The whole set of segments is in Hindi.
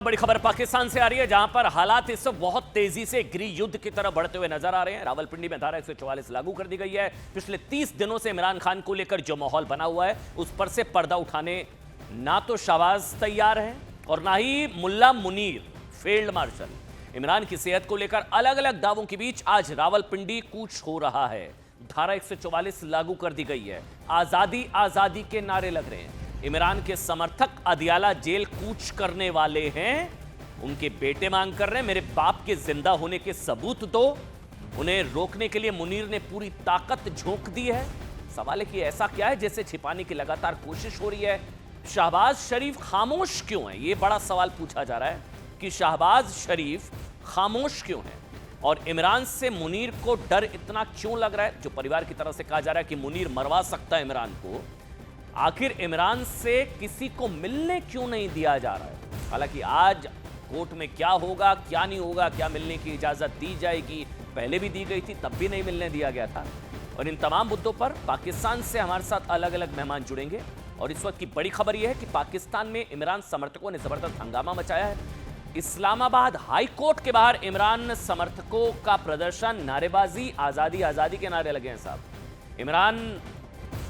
बड़ी खबर पाकिस्तान से आ रही है, जहां पर हालात इस वक्त बहुत तेजी से गृह युद्ध की तरफ बढ़ते हुए नजर आ रहे हैं। रावलपिंडी में धारा 144 लागू कर दी गई है। पिछले 30 दिनों से इमरान खान को लेकर जो माहौल बना हुआ है उस पर से पर्दा उठाने ना तो शहबाज तैयार है और ना ही मुल्ला मुनीर फील्ड मार्शल। इमरान की सेहत को लेकर अलग अलग दावों के बीच आज रावलपिंडी कूच हो रहा है। धारा 144 लागू कर दी गई है। आजादी आजादी के नारे लग रहे हैं। इमरान के समर्थक अदियाला जेल कूच करने वाले हैं। उनके बेटे मांग कर रहे हैं मेरे बाप के जिंदा होने के सबूत दो। उन्हें रोकने के लिए मुनीर ने पूरी ताकत झोंक दी है। सवाल है कि ऐसा क्या है जिसे छिपाने की लगातार कोशिश हो रही है। शहबाज शरीफ खामोश क्यों है, यह बड़ा सवाल पूछा जा रहा है कि शहबाज शरीफ खामोश क्यों है और इमरान से मुनीर को डर इतना क्यों लग रहा है। जो परिवार की तरफ से कहा जा रहा है कि मुनीर मरवा सकता है इमरान को, आखिर इमरान से किसी को मिलने क्यों नहीं दिया जा रहा है। हालांकि आज कोर्ट में क्या होगा क्या नहीं होगा, क्या मिलने की इजाजत दी जाएगी, पहले भी दी गई थी तब भी नहीं मिलने दिया गया था। और इन तमाम मुद्दों पर पाकिस्तान से हमारे साथ अलग अलग मेहमान जुड़ेंगे। और इस वक्त की बड़ी खबर यह है कि पाकिस्तान में इमरान समर्थकों ने जबरदस्त हंगामा मचाया है। इस्लामाबाद हाई कोर्ट के बाहर इमरान समर्थकों का प्रदर्शन, नारेबाजी, आजादी आजादी के नारे लगे हैं साहब। इमरान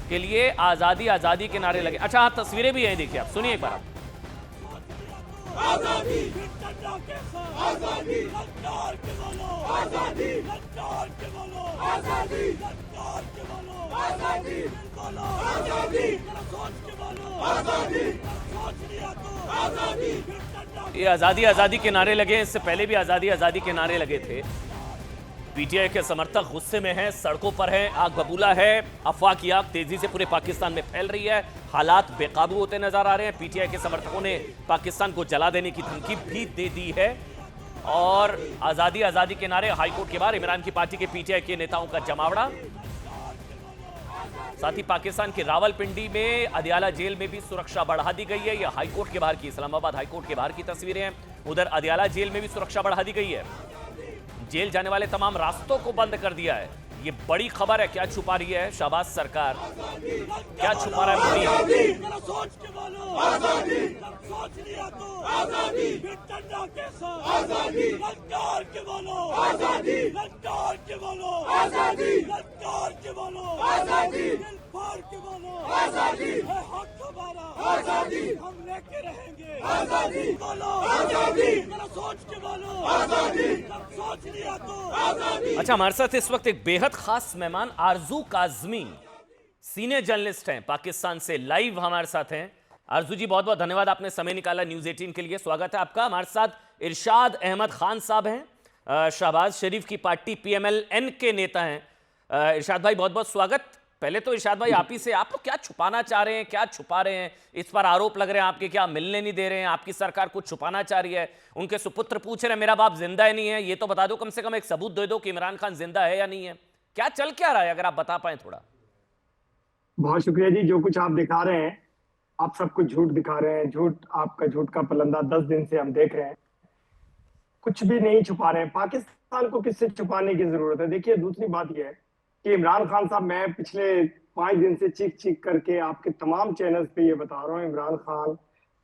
के लिए आजादी आजादी के नारे लगे। अच्छा, हाँ, तस्वीरें भी हैं, देखिए आप, सुनिए एक बार आप। ये आजादी आजादी के नारे लगे हैं। इससे पहले भी आजादी आजादी के नारे लगे थे। पीटीआई के समर्थक गुस्से में हैं, सड़कों पर हैं, आग बबूला है। अफवाह की आग तेजी से पूरे पाकिस्तान में फैल रही है। हालात बेकाबू होते नजर आ रहे हैं। पीटीआई के समर्थकों ने पाकिस्तान को जला देने की धमकी भी दे दी है। और आजादी आजादी के नारे हाईकोर्ट के बाहर इमरान की पार्टी के पीटीआई के नेताओं का जमावड़ा। साथ ही पाकिस्तान के रावलपिंडी में अदियाला जेल में भी सुरक्षा बढ़ा दी गई है। यह हाईकोर्ट के बाहर की, इस्लामाबाद हाईकोर्ट के बाहर की तस्वीरें हैं। उधर अदियाला जेल में भी सुरक्षा बढ़ा दी गई है। जेल जाने वाले तमाम रास्तों को बंद कर दिया है। ये बड़ी खबर है। क्या छुपा रही है शहबाज सरकार, क्या छुपा रहा है मुनीर? हम लेके रहेंगे आजादी, बोलो आजादी, सोच के बोलो आजादी, सोच लिया तो आजादी। अच्छा, हमारे साथ इस वक्त एक बेहद खास मेहमान आरजू काजमी, सीनियर जर्नलिस्ट हैं, पाकिस्तान से लाइव हमारे साथ हैं। आरजू जी, बहुत बहुत धन्यवाद, आपने समय निकाला न्यूज़ 18 के लिए। स्वागत है आपका। हमारे साथ इरशाद अहमद खान साहब हैं, शहबाज शरीफ की पार्टी PMLN के नेता हैं। इरशाद भाई, बहुत बहुत स्वागत। पहले तो इरशाद भाई आप ही से, आप लोग क्या छुपाना चाह रहे हैं, क्या छुपा रहे हैं? इस पर आरोप लग रहे हैं आपके, क्या मिलने नहीं दे रहे हैं, आपकी सरकार कुछ छुपाना चाह रही है। उनके सुपुत्र पूछ रहे हैं मेरा बाप जिंदा है नहीं है, ये तो बता दो, कम से कम एक सबूत दे दो कि इमरान खान जिंदा है या नहीं है। क्या चल क्या रहा है, अगर आप बता पाए थोड़ा। बहुत शुक्रिया जी। जो कुछ आप दिखा रहे हैं, आप सब कुछ झूठ दिखा रहे हैं। झूठ, आपका झूठ का पलंदा 10 दिन से हम देख रहे हैं। कुछ भी नहीं छुपा रहे हैं। पाकिस्तान को किससे छुपाने की जरूरत है? देखिए, दूसरी बात यह है कि इमरान खान साहब, मैं पिछले 5 दिन से चीख चीख करके आपके तमाम चैनल्स पे ये बता रहा हूँ, इमरान खान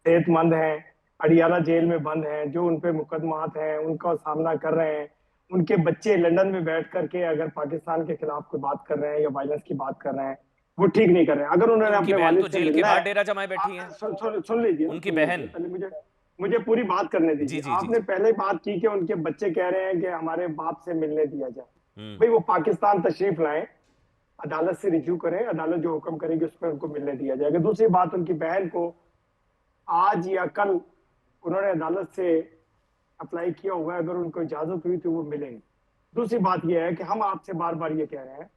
सेहतमंद हैं, अडियाला जेल में बंद हैं, जो उन पे मुकदमात हैं उनका सामना कर रहे हैं। उनके बच्चे लंदन में बैठ करके अगर पाकिस्तान के खिलाफ कोई बात कर रहे हैं या वायलेंस की बात कर रहे हैं, वो ठीक नहीं कर रहे हैं। अगर उन्होंने अपने वालिद तो से जेल के मिलना बाहर है, डेरा जमाए बैठी है। सुन लीजिए, उनकी बहन, पहले मुझे पूरी बात करने दीजिए। आपने पहले बात की कि उनके बच्चे कह रहे हैं कि हमारे बाप से मिलने दिया जाए। भाई, वो पाकिस्तान तशरीफ लाए, अदालत से रिज्यू करें, अदालत जो हुक्म करेगी उस पर उनको मिलने दिया जाएगा। दूसरी बात, उनकी बहन को आज या कल उन्होंने अदालत से अप्लाई किया हुआ है, अगर उनको इजाजत हुई तो वो मिलेंगे। दूसरी बात यह है कि हम आपसे बार बार ये कह रहे हैं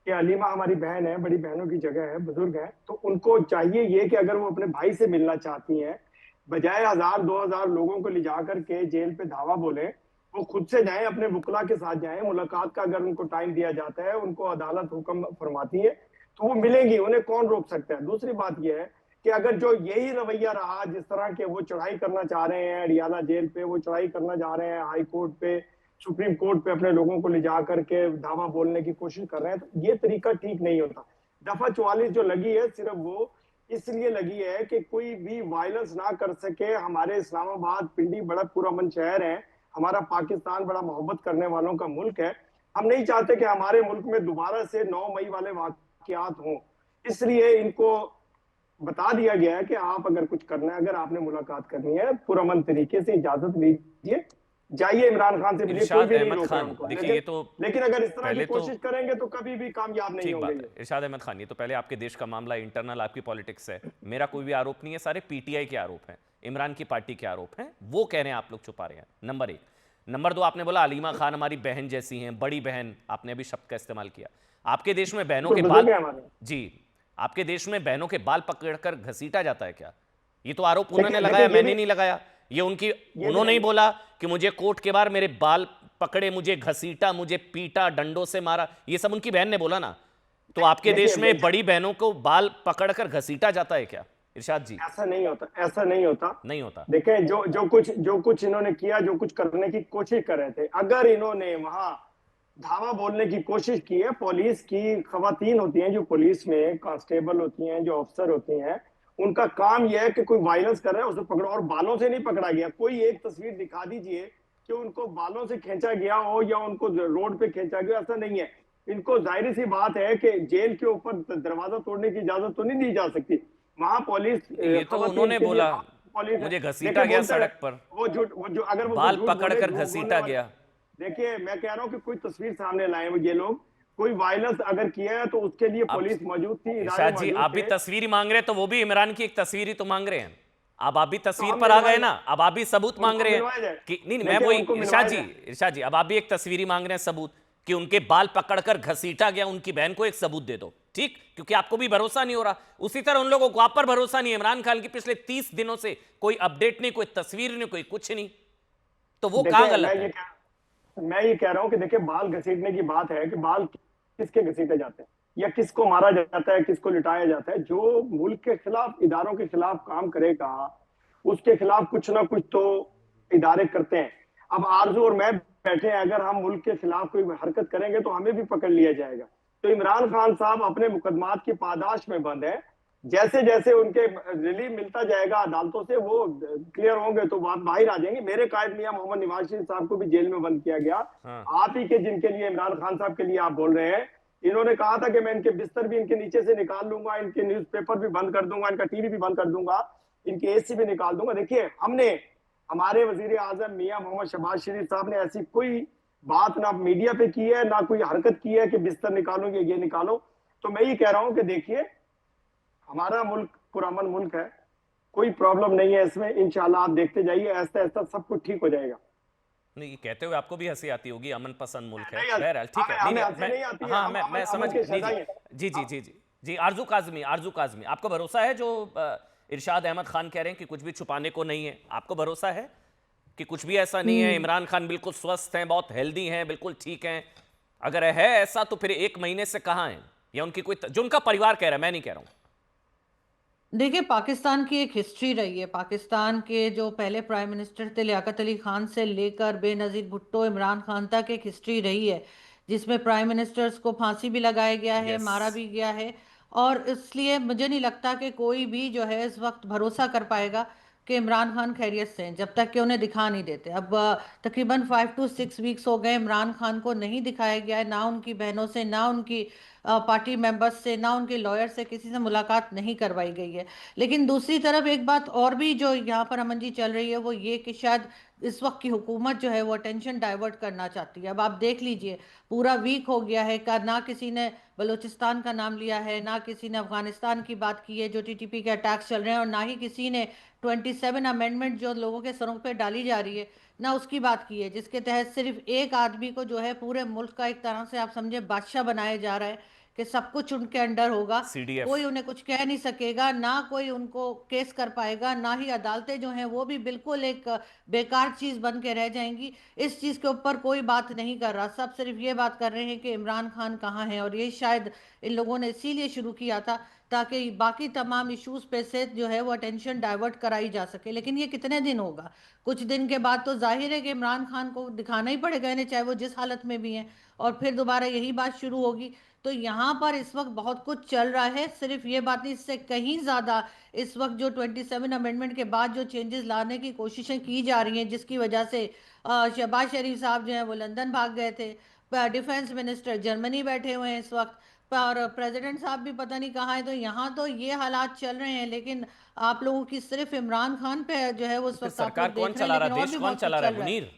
कि अलीमा हमारी बहन है, बड़ी बहनों की जगह है, बुजुर्ग है, तो उनको चाहिए ये कि अगर वो अपने भाई से मिलना चाहती हैं, बजाय 1000-2000 लोगों को ले जाकर के जेल पे धावा बोले, वो खुद से जाएं, अपने वकला के साथ जाएं। मुलाकात का अगर उनको टाइम दिया जाता है, उनको अदालत हुक्म फरमाती है, तो वो मिलेंगी, उन्हें कौन रोक सकता है। दूसरी बात यह है कि अगर जो यही रवैया रहा, जिस तरह के वो चढ़ाई करना चाह रहे हैं अडियाला जेल पे, वो चढ़ाई करना चाह रहे हैं हाई कोर्ट पे, सुप्रीम कोर्ट पे अपने लोगों को ले जा करके दावा बोलने की कोशिश कर रहे हैं, तो ये तरीका ठीक नहीं होता। दफा 44 जो लगी है, सिर्फ वो इसलिए लगी है कि कोई भी वायलेंस ना कर सके। हमारे इस्लामाबाद, पिंडी बड़ा पुरअमन शहर है, हमारा पाकिस्तान बड़ा मोहब्बत करने वालों का मुल्क है। हम नहीं चाहते कि हमारे मुल्क में दोबारा से 9 मई वाले वाकयात हों। इसलिए इनको बता दिया गया है कि आप अगर कुछ करना है, अगर आपने मुलाकात करनी है, पुरअमन तरीके से इजाजत लीजिए, जाइए इमरान खान से मिलिए, कोई इरशाद भी नहीं अहमद रोक रहा खान, उनको। देखिए ये तो लेकिन अगर इस तरह की पहले तो कोशिश करेंगे तो कभी भी कामयाब नहीं ठीक होंगे बात है। ये। इरशाद अहमद खान, ये तो पहले आपके देश का मामला, इंटरनल आपकी पॉलिटिक्स है, मेरा कोई भी आरोप नहीं है, सारे पीटीआई के आरोप हैं, इमरान की पार्टी के आरोप हैं, वो कह रहे हैं, आप लोग छुपा रहे हैं। नंबर 1। नंबर 2, आपने बोला अलीमा खान हमारी बहन जैसी हैं, बड़ी बहन, आपने अभी शब्द का इस्तेमाल किया। आपके देश में बहनों के बाल, जी, आपके देश में बहनों के बाल पकड़कर घसीटा जाता है क्या? ये तो आरोप उन्होंने लगाया, मैंने नहीं लगाया। ये उन्होंने ही बोला कि मुझे कोर्ट के बाहर मेरे बाल पकड़े, मुझे घसीटा, मुझे पीटा, डंडों से मारा, ये सब उनकी बहन ने बोला ना। तो आपके देश में बड़ी बहनों को बाल पकड़कर घसीटा जाता है क्या इरशाद जी? ऐसा नहीं होता, ऐसा नहीं होता, नहीं होता। देखें, जो कुछ इन्होंने किया, जो कुछ करने की कोशिश कर रहे थे, अगर इन्होंने वहां धावा बोलने की कोशिश की है, पुलिस की खवातीन होती हैं जो पुलिस में कांस्टेबल होती हैं, जो अफसर होती हैं, उनका काम यह है कि कोई वायलेंस कर रहा है उसे पकड़ो। और बालों से नहीं पकड़ा गया। कोई एक तस्वीर दिखा दीजिए कि उनको बालों से खींचा गया हो या उनको रोड पे खींचा गया, ऐसा नहीं है। इनको जाहिर सी बात है कि जेल के ऊपर दरवाजा तोड़ने की इजाजत तो नहीं दी जा सकती। वहां पुलिस, ये तो उन्होंने बोला, मुझे घसीटा गया सड़क पर, वो जो अगर वो बाल पकड़कर घसीटा गया। देखिए, मैं कह रहा हूं कि कोई तस्वीर सामने लाए ये लोग। कोई वायलेंस अगर किया है तो उसके लिए पुलिस मौजूद थी, इरशाद जी, आप भी तस्वीर मांग रहे हैं, तो वो भी इमरान की एक तस्वीर ही तो मांग रहे हैं। अब आप भी तस्वीर पर आ गए ना, अब आप भी सबूत मांग रहे हैं कि नहीं, मैं वही, इरशाद जी, अब आप भी एक तस्वीर ही मांग रहे हैं, सबूत, कि उनके बाल पकड़कर घसीटा गया, उनकी बहन को एक सबूत दे दो, ठीक? क्योंकि आपको भी भरोसा नहीं हो रहा, उसी तरह उन लोगों को आप पर भरोसा नहीं है। इमरान खान की पिछले 30 दिनों से कोई अपडेट नहीं, कोई तस्वीर नहीं, कोई कुछ नहीं, तो वो कहां गलत है? मैं ये कह रहा हूं कि देखिए, बाल घसीटने की बात है कि बाल किसके घसीटे जाते हैं या किसको मारा जाता है, किसको लिटाया जाता है। जो मुल्क के खिलाफ, इदारों के खिलाफ काम करेगा, उसके खिलाफ कुछ ना कुछ तो इदारे करते हैं। अब आरजू और मैं बैठे हैं, अगर हम मुल्क के खिलाफ कोई हरकत करेंगे तो हमें भी पकड़ लिया जाएगा। तो इमरान खान साहब अपने मुकदमात की पादाश में बंद है। जैसे जैसे उनके रिलीफ मिलता जाएगा अदालतों से, वो क्लियर होंगे तो बात बाहर आ जाएंगे। मेरे कायद मियां मोहम्मद नवाज शरीफ साहब को भी जेल में बंद किया गया। आप ही के, जिनके लिए, इमरान खान साहब के लिए आप बोल रहे हैं, इन्होंने कहा था कि मैं इनके बिस्तर भी इनके नीचे से निकाल लूंगा, इनके न्यूज़पेपर भी बंद कर दूंगा, इनका टीवी भी बंद कर दूंगा, इनकी एसी भी निकाल दूंगा। देखिए, हमारे वजीर आजम मियां मोहम्मद शहबाज शरीफ साहब ने ऐसी कोई बात ना मीडिया पे की है, ना कोई हरकत की है कि बिस्तर निकालो, ये निकालो। तो मैं ये कह रहा हूं कि देखिए, हमारा मुल्क पुरअमन मुल्क है, कोई प्रॉब्लम नहीं है इसमें। इंशाल्लाह आप देखते जाइए, ऐसा ऐसा सब कुछ ठीक हो जाएगा। नहीं, कहते हुए आपको भी हंसी आती होगी, अमन पसंद मुल्क है, बहरहाल ठीक है। मैं समझ गया। जी जी जी जी जी। आरजू काजमी, आपको भरोसा है जो इरशाद अहमद खान कह रहे हैं कि कुछ भी छुपाने को नहीं है? आपको भरोसा है कि कुछ भी ऐसा नहीं है, इमरान खान बिल्कुल स्वस्थ हैं, बहुत हेल्दी हैं, बिल्कुल ठीक हैं? अगर है ऐसा तो फिर 1 महीने से कहां हैं, या उनकी कोई, जो उनका परिवार कह रहा है, मैं नहीं कह रहा हूं। देखिए, पाकिस्तान की एक हिस्ट्री रही है। पाकिस्तान के जो पहले प्राइम मिनिस्टर थे लियाकत अली खान से लेकर बेनज़ीर भुट्टो, इमरान खान तक एक हिस्ट्री रही है जिसमें प्राइम मिनिस्टर्स को फांसी भी लगाया गया है, मारा भी गया है। और इसलिए मुझे नहीं लगता कि कोई भी जो है इस वक्त भरोसा कर पाएगा कि इमरान खान खैरियत से हैं जब तक कि उन्हें दिखा नहीं देते। अब तकरीबन 5 to 6 वीक्स हो गए, इमरान खान को नहीं दिखाया गया है, ना उनकी बहनों से, ना उनकी पार्टी मेंबर्स से, ना उनके लॉयर से, किसी से मुलाकात नहीं करवाई गई है। लेकिन दूसरी तरफ एक बात और भी जो यहाँ पर अमन जी चल रही है वो ये कि शायद इस वक्त की हुकूमत जो है वो अटेंशन डाइवर्ट करना चाहती है। अब आप देख लीजिए, पूरा वीक हो गया है, ना किसी ने बलूचिस्तान का नाम लिया है, ना किसी ने अफगानिस्तान की बात की है जो टीटीपी के अटैक्स चल रहे हैं, और ना ही किसी ने 27 अमेंडमेंट जो लोगों के सरों पे डाली जा रही है, ना उसकी बात की है, जिसके तहत सिर्फ एक आदमी को जो है पूरे मुल्क का एक तरह से आप समझे बादशाह बनाया जा रहा है कि सब कुछ उनके अंडर होगा। कोई उन्हें कुछ कह नहीं सकेगा, ना कोई उनको केस कर पाएगा, ना ही अदालतें जो हैं वो भी बिल्कुल एक बेकार चीज बन के रह जाएंगी। इस चीज के ऊपर कोई बात नहीं कर रहा, सब सिर्फ ये बात कर रहे हैं कि इमरान खान कहाँ हैं। और ये शायद इन लोगों ने इसीलिए शुरू किया था ताकि बाकी तमाम इश्यूज पे से जो है वो अटेंशन डाइवर्ट कराई जा सके। लेकिन ये कितने दिन होगा? कुछ दिन के बाद तो जाहिर है कि इमरान खान को दिखाना ही पड़ेगा इन्हें, चाहे वो जिस हालत में भी हैं, और फिर दोबारा यही बात शुरू होगी तो यहाँ पर इस वक्त बहुत कुछ चल रहा है, सिर्फ ये बात नहीं, इससे कहीं ज्यादा इस वक्त जो 27 अमेंडमेंट के बाद जो चेंजेस लाने की कोशिशें की जा रही हैं, जिसकी वजह से शहबाज शरीफ साहब जो है वो लंदन भाग गए थे, डिफेंस मिनिस्टर जर्मनी बैठे हुए हैं इस वक्त, और प्रेसिडेंट साहब भी पता नहीं कहाँ है। तो यहाँ तो ये हालात चल रहे हैं, लेकिन आप लोगों की सिर्फ इमरान खान पे जो है वो इस फिर वक्त आप सरकार लोग कौन देख रहे चला हैं, रहा लेकिन है, और देश भी कौन बहुत चला कुछ रहा चल है रहा है। मुनीर?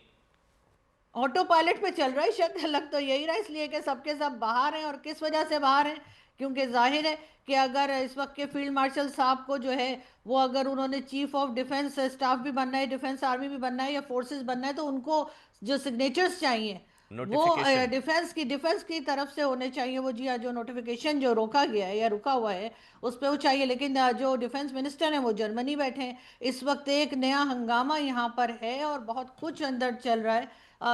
ऑटो पायलट पे चल रहा है शायद, लग तो यही रहा है, इसलिए कि सबके सब बाहर हैं। और किस वजह से बाहर हैं? क्योंकि जाहिर है कि अगर इस वक्त के फील्ड मार्शल साहब को जो है वो, अगर उन्होंने चीफ ऑफ डिफेंस स्टाफ भी बनना है, डिफेंस आर्मी भी बनना है या फोर्सेस बनना है, तो उनको जो सिग्नेचर्स चाहिए वो नोटिफिकेशन। डिफेंस की तरफ से होने चाहिए। वो जी हाँ, जो नोटिफिकेशन जो रोका गया है या रुका हुआ है उस पर वो चाहिए। लेकिन जो डिफेंस मिनिस्टर हैं वो जर्मनी बैठे हैं इस वक्त। एक नया हंगामा यहाँ पर है और बहुत कुछ अंदर चल रहा है,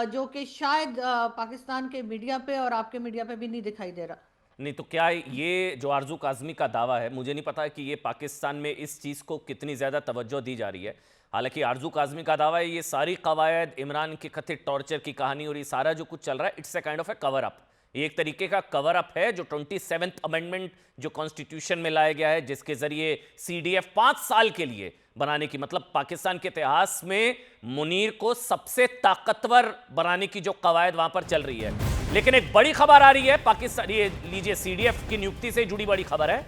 जो कि शायद पाकिस्तान के मीडिया पे और आपके मीडिया पे भी नहीं दिखाई दे रहा। नहीं तो क्या ये जो आरजू काजमी का दावा है, मुझे नहीं पता कि ये पाकिस्तान में इस चीज़ को कितनी ज़्यादा तवज्जो दी जा रही है। हालांकि आरजू काजमी का दावा है ये सारी कवायद, इमरान के कथित टॉर्चर की कहानी और ये सारा जो कुछ चल रहा है, it's a kind of A cover up. ये एक तरीके का कवर अप है जो 27th अमेंडमेंट जो कॉन्स्टिट्यूशन में लाया गया है, जिसके जरिए सीडीएफ 5 साल के लिए बनाने की, मतलब पाकिस्तान के इतिहास में मुनीर को सबसे ताकतवर बनाने की जो कवायद वहां पर चल रही है। लेकिन एक बड़ी खबर आ रही है पाकिस्तान, ये लीजिए सीडीएफ की नियुक्ति से जुड़ी बड़ी खबर है।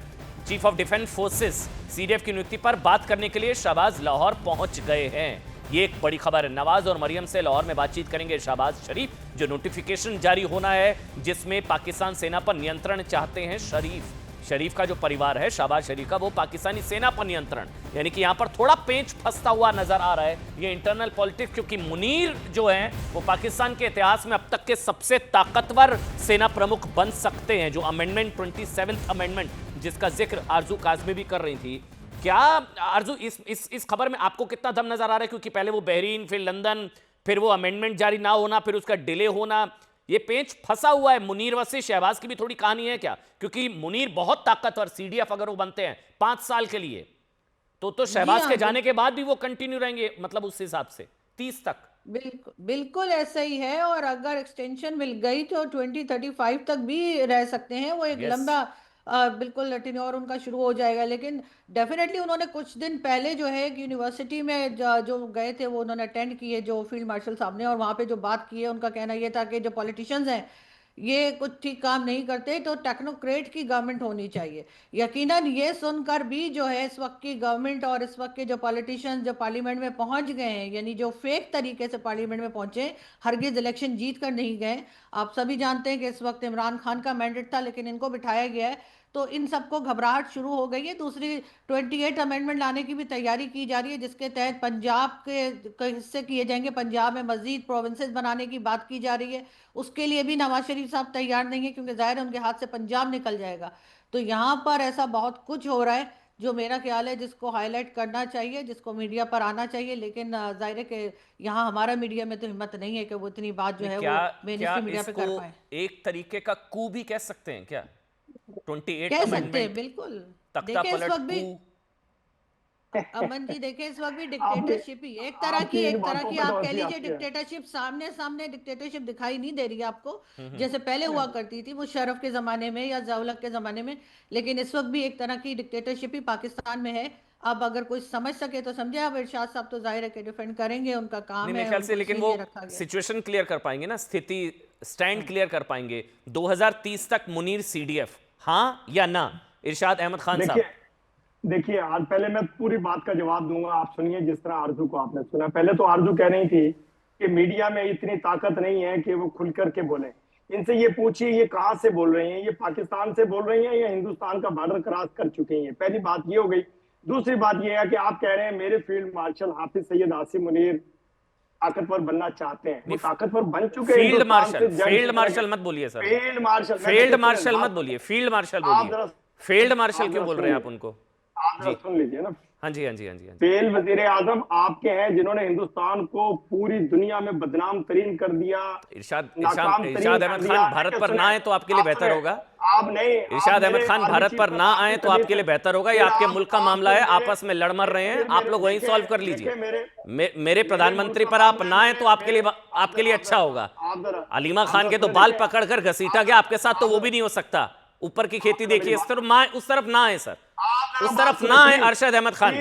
Chief of defence forces CDF की नियुक्ति पर बात करने के लिए शहबाज लाहौर पहुंच गए हैं। ये एक बड़ी खबर है। नवाज और मरियम से लाहौर में बातचीत करेंगे शहबाज शरीफ। जो नोटिफिकेशन जारी होना है जिसमें पाकिस्तान सेना पर नियंत्रण चाहते हैं शरीफ का जो परिवार है, शहबाज शरीफ का, वो पाकिस्तानी सेना पर नियंत्रण, यानी कि यहां पर थोड़ा पेंच फंसता हुआ नजर आ रहा है ये इंटरनल पॉलिटिक्स। क्योंकि मुनीर जो है वो पाकिस्तान के इतिहास में अब तक के सबसे ताकतवर सेना प्रमुख बन सकते हैं। जो अमेंडमेंट 27th अमेंडमेंट जिसका जिक्र आरजू काजमी भी कर रही थी, क्या आरजू इस खबर में आपको कितना दम नजर आ रहा है? क्योंकि पहले वो बहरीन, फिर लंदन, फिर वो अमेंडमेंट जारी ना होना, फिर उसका डिले होना, ये पेंच फंसा हुआ है। मुनीर वसी शहबाज की भी थोड़ी कहानी है क्या? क्योंकि मुनीर बहुत ताकतवर, सीडीएफ अगर वो बनते हैं 5 साल के लिए तो शहबाज के जाने के बाद भी वो कंटिन्यू रहेंगे, मतलब उस हिसाब से 30 तक। बिल्कुल बिल्कुल ऐसा ही है। और अगर एक्सटेंशन मिल गई तो 2035 तक भी रह सकते हैं। वो एक लंबा बिल्कुल टेन्योर उनका शुरू हो जाएगा। लेकिन डेफिनेटली उन्होंने कुछ दिन पहले जो है एक यूनिवर्सिटी में जो गए थे वो उन्होंने अटेंड किए, जो फील्ड मार्शल साहब ने, और वहाँ पे जो बात की है उनका कहना ये था कि जो पॉलिटिशियंस हैं ये कुछ ठीक काम नहीं करते, तो टेक्नोक्रेट की गवर्नमेंट होनी चाहिए। यकीनन ये सुनकर भी जो है इस वक्त की गवर्नमेंट और इस वक्त के जो पॉलिटिशियंस जो पार्लियामेंट में पहुंच गए हैं, यानी जो फेक तरीके से पार्लियामेंट में पहुंचे, हरगिज इलेक्शन जीत कर नहीं गए। आप सभी जानते हैं कि इस वक्त इमरान खान का मैंडेट था लेकिन इनको बिठाया गया है, तो इन सबको घबराहट शुरू हो गई है। दूसरी 28 अमेंडमेंट लाने की भी तैयारी की जा रही है, जिसके तहत पंजाब के हिस्से किए जाएंगे, पंजाब में मजीद प्रोविंसेस बनाने की बात की जा रही है। उसके लिए भी नवाज शरीफ साहब तैयार नहीं है, क्योंकि जाहिर है उनके हाथ से पंजाब निकल जाएगा। तो यहाँ पर ऐसा बहुत कुछ हो रहा है जो मेरा ख्याल है जिसको हाईलाइट करना चाहिए, जिसको मीडिया पर आना चाहिए। लेकिन जाहिर है कि यहाँ हमारा मीडिया में तो हिम्मत नहीं है कि वो इतनी बात जो है वो मेनस्ट्रीम मीडिया पे कर पाए। एक तरीके का कू भी कह सकते हैं क्या? 28 कह सकते हैं, अमेंडमेंट बिल्कुल। तख्ता देखिए इस पलट वक्त भी कू। अमन जी, देखिए इस वक्त भी आपकी डिक्टेटरशिप ही एक तरह आपकी इन की बातों पे तो आप कह हंसी लीजिए आती है। डिक्टेटरशिप। सामने सामने डिक्टेटरशिप दिखाई नहीं दे रही है आपको, जैसे पहले हुआ करती थी मुशर्रफ के जमाने में या ज़िया-उल-हक के जमाने में। लेकिन इस वक्त भी एक तरह की डिक्टेटरशिप ही पाकिस्तान में है। अब अगर कोई समझ सके तो समझे। अब इरशाद साहब तो जाहिर है कि डिफेंड करेंगे, उनका काम नहीं, है, मेरे ख्याल से, उनको लेकिन इसलिए वो रखा गया। सिचुएशन क्लियर कर पाएंगे ना, स्थिति स्टैंड क्लियर कर पाएंगे 2030 तक मुनीर सीडीएफ, हाँ या ना? इरशाद अहमद खान साहब। देखिए आज पहले मैं पूरी बात का जवाब दूंगा, आप सुनिए जिस तरह आरजू को आपने सुना। पहले तो आरजू कह रही थी कि मीडिया में इतनी ताकत नहीं है कि वो खुल करके बोले। इनसे ये पूछिए ये कहाँ से बोल रही हैं, ये पाकिस्तान से बोल रही हैं या हिंदुस्तान का बॉर्डर क्रॉस कर चुकी हैं? पहली बात ये हो गई। दूसरी बात ये है कि आप कह रहे हैं मेरे फील्ड मार्शल हाफिज सैयद आसिम मुनीर ताकतवर बनना चाहते हैं। वो ताकतवर बन चुके हैं। फील्ड मार्शल मत बोलिए सर, फील्ड मार्शल मत बोलिए, फील्ड मार्शल बोलिए। फील्ड मार्शल क्यों बोल रहे हैं आप उनको? आप जरा सुन लीजिए ना। हाँ जी, हाँ जी, हाँ जी, हाँ जी। फेल वजीर आजम आपके हैं, जिन्होंने हिंदुस्तान को पूरी दुनिया में बदनाम तरीन कर दिया, इरशाद नाकाम तरीन इरशाद कर अहमद दिया। खान भारत पर ना आए तो आपके लिए बेहतर होगा। आप नहीं, इरशाद अहमद खान भारत पर ना आए तो आपके लिए बेहतर होगा। ये आपके मुल्क का मामला है, आपस में लड़ मर रहे हैं, आप लोग वहीं सॉल्व कर लीजिए। मेरे प्रधानमंत्री पर आप ना आए तो आपके लिए अच्छा होगा। अलीमा खान के तो बाल पकड़कर घसीटा गया, आपके साथ तो वो भी नहीं हो सकता। ऊपर की खेती देखिए, उस तरफ ना आए सर, उस तरफ ना आए अरशद अहमद खान।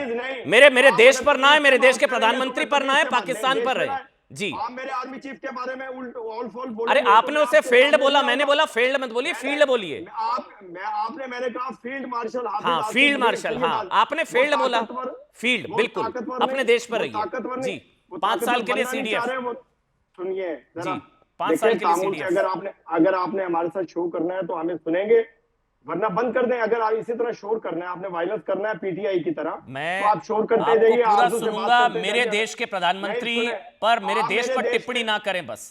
मेरे देश पर ना आए, मेरे देश के प्रधानमंत्री पर ना आए, पाकिस्तान पर रहे जी। आप मेरे आर्मी चीफ के बारे में ऑल फॉल बोले। अरे आपने उसे फील्ड बोला, मैंने बोला फील्ड मत बोलिए, फील्ड बोलिए। मैंने कहा फील्ड मार्शल। हाँ फील्ड मार्शल, हाँ आपने फील्ड बोला, फील्ड बिल्कुल अपने देश पर रहिए जी। 5 साल के लिए CDF। सुनिए जी, 5 साल के लिए CDF। अगर आपने हमारे साथ शो करना है तो हमें सुनेंगे, वरना बंद कर दें। अगर इसी तरह शोर करना है, आपने वायलेंस करना है PTI की तरह, मैं तो आप शोर करते जाइए। पूरा सुनूंगा। मेरे देश के प्रधानमंत्री पर, मेरे देश पर टिप्पणी ना करें बस।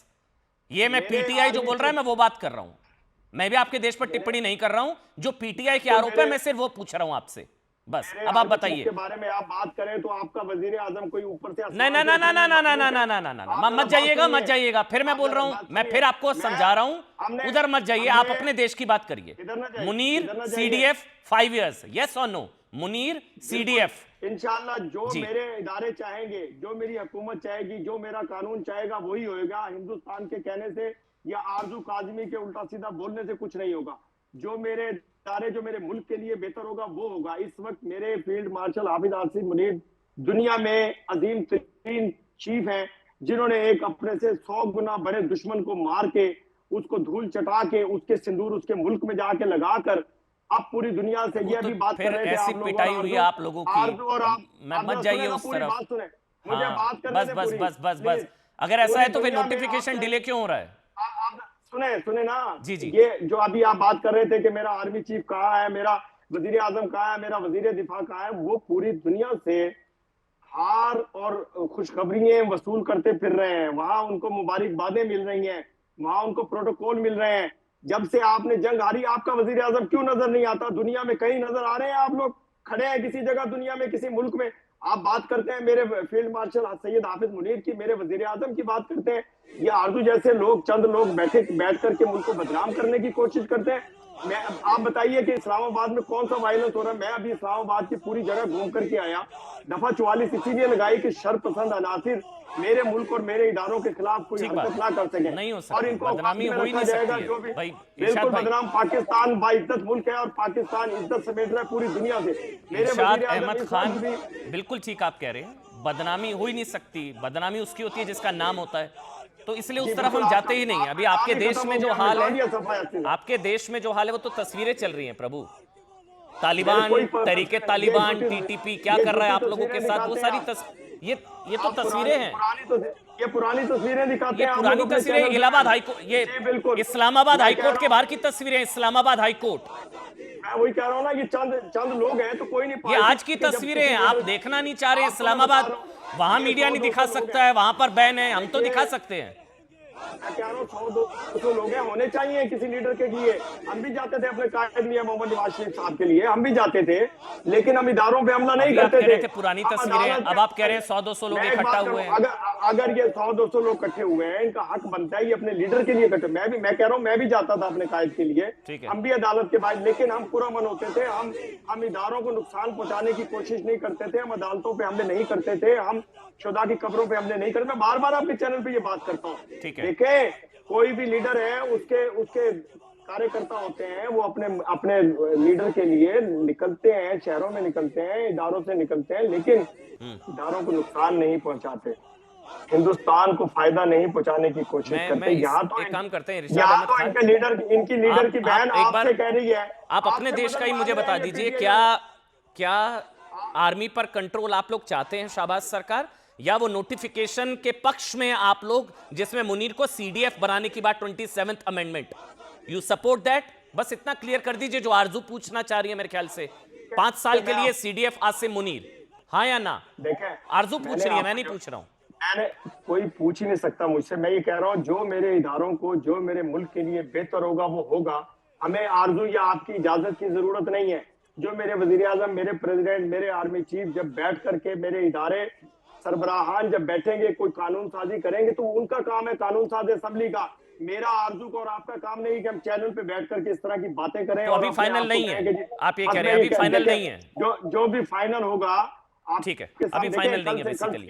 ये मैं PTI जो बोल रहा है मैं वो बात कर रहा हूं। मैं भी आपके देश पर टिप्पणी नहीं कर रहा हूं। जो PTI के आरोप है मैं सिर्फ वो पूछ रहा हूं आपसे बस। अब आप बताइए के बारे में आप बात करें तो आपका वजीर आजम कोई ऊपर से नहीं ना ना ना ना ना ना ना ना ना ना ना मत जाइएगा। फिर मैं बोल रहा हूं, मैं फिर आपको समझा रहा हूं, उधर मत जाइए, आप अपने देश की बात करिए। मुनीर CDF 5 years, यस और नो? मुनीर CDF इंशाल्लाह जो मेरे इदारे चाहेंगे, जो मेरी हुकूमत चाहेगी, जो मेरा कानून चाहेगा वही होएगा। हिंदुस्तान के कहने से या आरजू काजमी के उल्टा सीधा बोलने से कुछ नहीं होगा। जो मेरे इदारे, जो मेरे मुल्क के लिए बेहतर होगा वो होगा। इस वक्त मेरे फील्ड मार्शल हाफिज आसिफ मुनीर दुनिया में अजीम तरीन चीफ हैं, जिन्होंने एक अपने से 100 गुना बड़े दुश्मन को मार के, उसको धूल चटा के, उसके सिंदूर उसके मुल्क में जाके लगाकर अब पूरी दुनिया से ये भी बात कर रहे थे। ऐसी पिटाई हुई आप लोगों की, और आप मत जाइए उस तरफ। बात सुने, मुझे बात करने बस बस बस बस बस। अगर ऐसा है तो फिर नोटिफिकेशन डिले क्यों हो रहा है? सुने ना जी जी। ये जो अभी आप बात कर रहे थे कि मेरा आर्मी चीफ कहाँ है, मेरा वजीर आजम कहाँ है, मेरा वजीर दिफा कहाँ है, वो पूरी दुनिया से हार और खुशखबरियां वसूल करते फिर रहे हैं। वहां उनको मुबारकबादें मिल रही हैं, वहां उनको प्रोटोकॉल मिल रहे हैं। जब से आपने जंग हारी, आपका वजीर आजम क्यों नजर नहीं आता? दुनिया में कहीं नजर आ रहे हैं आप लोग? खड़े हैं किसी जगह दुनिया में, किसी मुल्क में? आप बात करते हैं मेरे फील्ड मार्शल सैयद हाफिज मुनीर की, मेरे वजीर आजम की बात करते हैं। ये आरजू जैसे लोग, चंद लोग बैठ करके मुल्क को बदनाम करने की कोशिश करते हैं। आप बताइए कि इस्लामाबाद में कौन सा वायलेंस हो रहा है? मैं अभी इस्लामाबाद की पूरी जगह घूम करके आया। दफा 44 इसीलिए लगाई कि शरपसंद अनासिर मेरे मुल्क और मेरे इदारों के खिलाफ कोई हरकत ना कर सके, नहीं हो सकता, और इनको बदनामी हो ही नहीं सकती जो भी भाई, बिल्कुल बदनाम। पाकिस्तान बाइज्जत मुल्क है और पाकिस्तान इज्जत समेट रहा है पूरी दुनिया से। इरशाद अहमद खान बिल्कुल ठीक आप कह रहे हैं, बदनामी हो ही नहीं सकती। बदनामी उसकी होती है जिसका नाम होता है, तो इसलिए उस तरफ हम जाते ही नहीं। अभी आपके देश में जो हाल है, आपके देश में जो हाल है वो तो तस्वीरें चल रही हैं प्रभु। तालिबान, तरीके तालिबान, TTP क्या कर रहा है आप लोगों के साथ, वो सारी ये तो तस्वीरें हैं। ये पुरानी तस्वीरें दिखाते हैं, पुरानी तस्वीरें। इलाहाबाद हाईकोर्ट, ये इस्लामाबाद हाईकोर्ट के बाहर की तस्वीरें, इस्लामाबाद हाईकोर्ट। मैं वही कह रहा हूँ ना कि चंद लोग हैं तो कोई नहीं। ये आज की तस्वीरें हैं, आप देखना नहीं चाह रहे हैं इस्लामाबाद। वहां मीडिया नहीं दिखा सकता है, वहां पर बैन है, हम तो दिखा सकते हैं। मैं कह रहा हूँ 100-200 लोग हैं, होने चाहिए किसी लीडर के लिए। हम भी जाते थे अपने कायद मियां मोहम्मद नवाज शरीफ साहब के लिए, हम भी जाते थे, लेकिन हम इदारों पे हमला नहीं करते थे। पुरानी तस्वीरें, अब आप कह रहे हैं 100-200 लोग इकट्ठा हुए हैं। अगर ये 100-200 लोग इकट्ठे हुए हैं, इनका हक बनता है ये अपने लीडर के लिए इकट्ठे। मैं कह रहा हूँ, मैं भी जाता था अपने कायद के लिए, हम भी अदालत के बाद, लेकिन हम पूरा मन होते थे। हम इदारों को नुकसान पहुंचाने की कोशिश नहीं करते थे, हम अदालतों पे हमले नहीं करते थे, हम शुदा की कब्रों पे हमले नहीं करते। मैं बार बार आपके चैनल पे ये बात करता हूँ। देखें, कोई भी लीडर है, उसके कार्यकर्ता होते हैं, वो अपने लीडर के लिए निकलते हैं, शहरों में निकलते हैं, इदारों से निकलते हैं, लेकिन इदारों को नुकसान नहीं पहुंचाते, हिंदुस्तान को फायदा नहीं पहुंचाने की कोशिश करते। यहाँ तो एक काम करते हैं, इनकी लीडर की बहन आपसे कह रही है। आप अपने देश का ही मुझे बता दीजिए, क्या आर्मी पर कंट्रोल आप लोग चाहते हैं शाहबाज सरकार, या वो नोटिफिकेशन के पक्ष में आप लोग, जिसमें मुनीर को CDF बनाने की बात 27th amendment, you support that? बस इतना क्लियर कर दीजिए जो आरजू पूछना चाह रही है मेरे ख्याल से। 5 साल के लिए CDF आसिम मुनीर, हाँ या ना? देखें, आरजू पूछ रही है, मैं नहीं पूछ रहा हूं। मैंने कोई पूछ ही नहीं सकता मुझसे। मैं ये कह रहा हूं, जो मेरे इदारों को, जो मेरे मुल्क के लिए बेहतर होगा वो होगा। हमें आरजू या आपकी इजाजत की जरूरत नहीं है। जो मेरे वजीर आजम, मेरे प्रेसिडेंट, मेरे आर्मी चीफ जब बैठ करके, मेरे इदारे सरबराहान जब बैठेंगे, कोई कानून साजी करेंगे, तो उनका काम है कानून साज असेंबली का। मेरा आरजू का और आपका काम नहीं कि हम चैनल पे बैठ करके इस तरह की बातें करें। तो अभी फाइनल नहीं है, आप ये कह रहे हैं अभी फाइनल नहीं है? जो भी फाइनल होगा आप, ठीक है, अभी फाइनल नहीं है बेसिकली।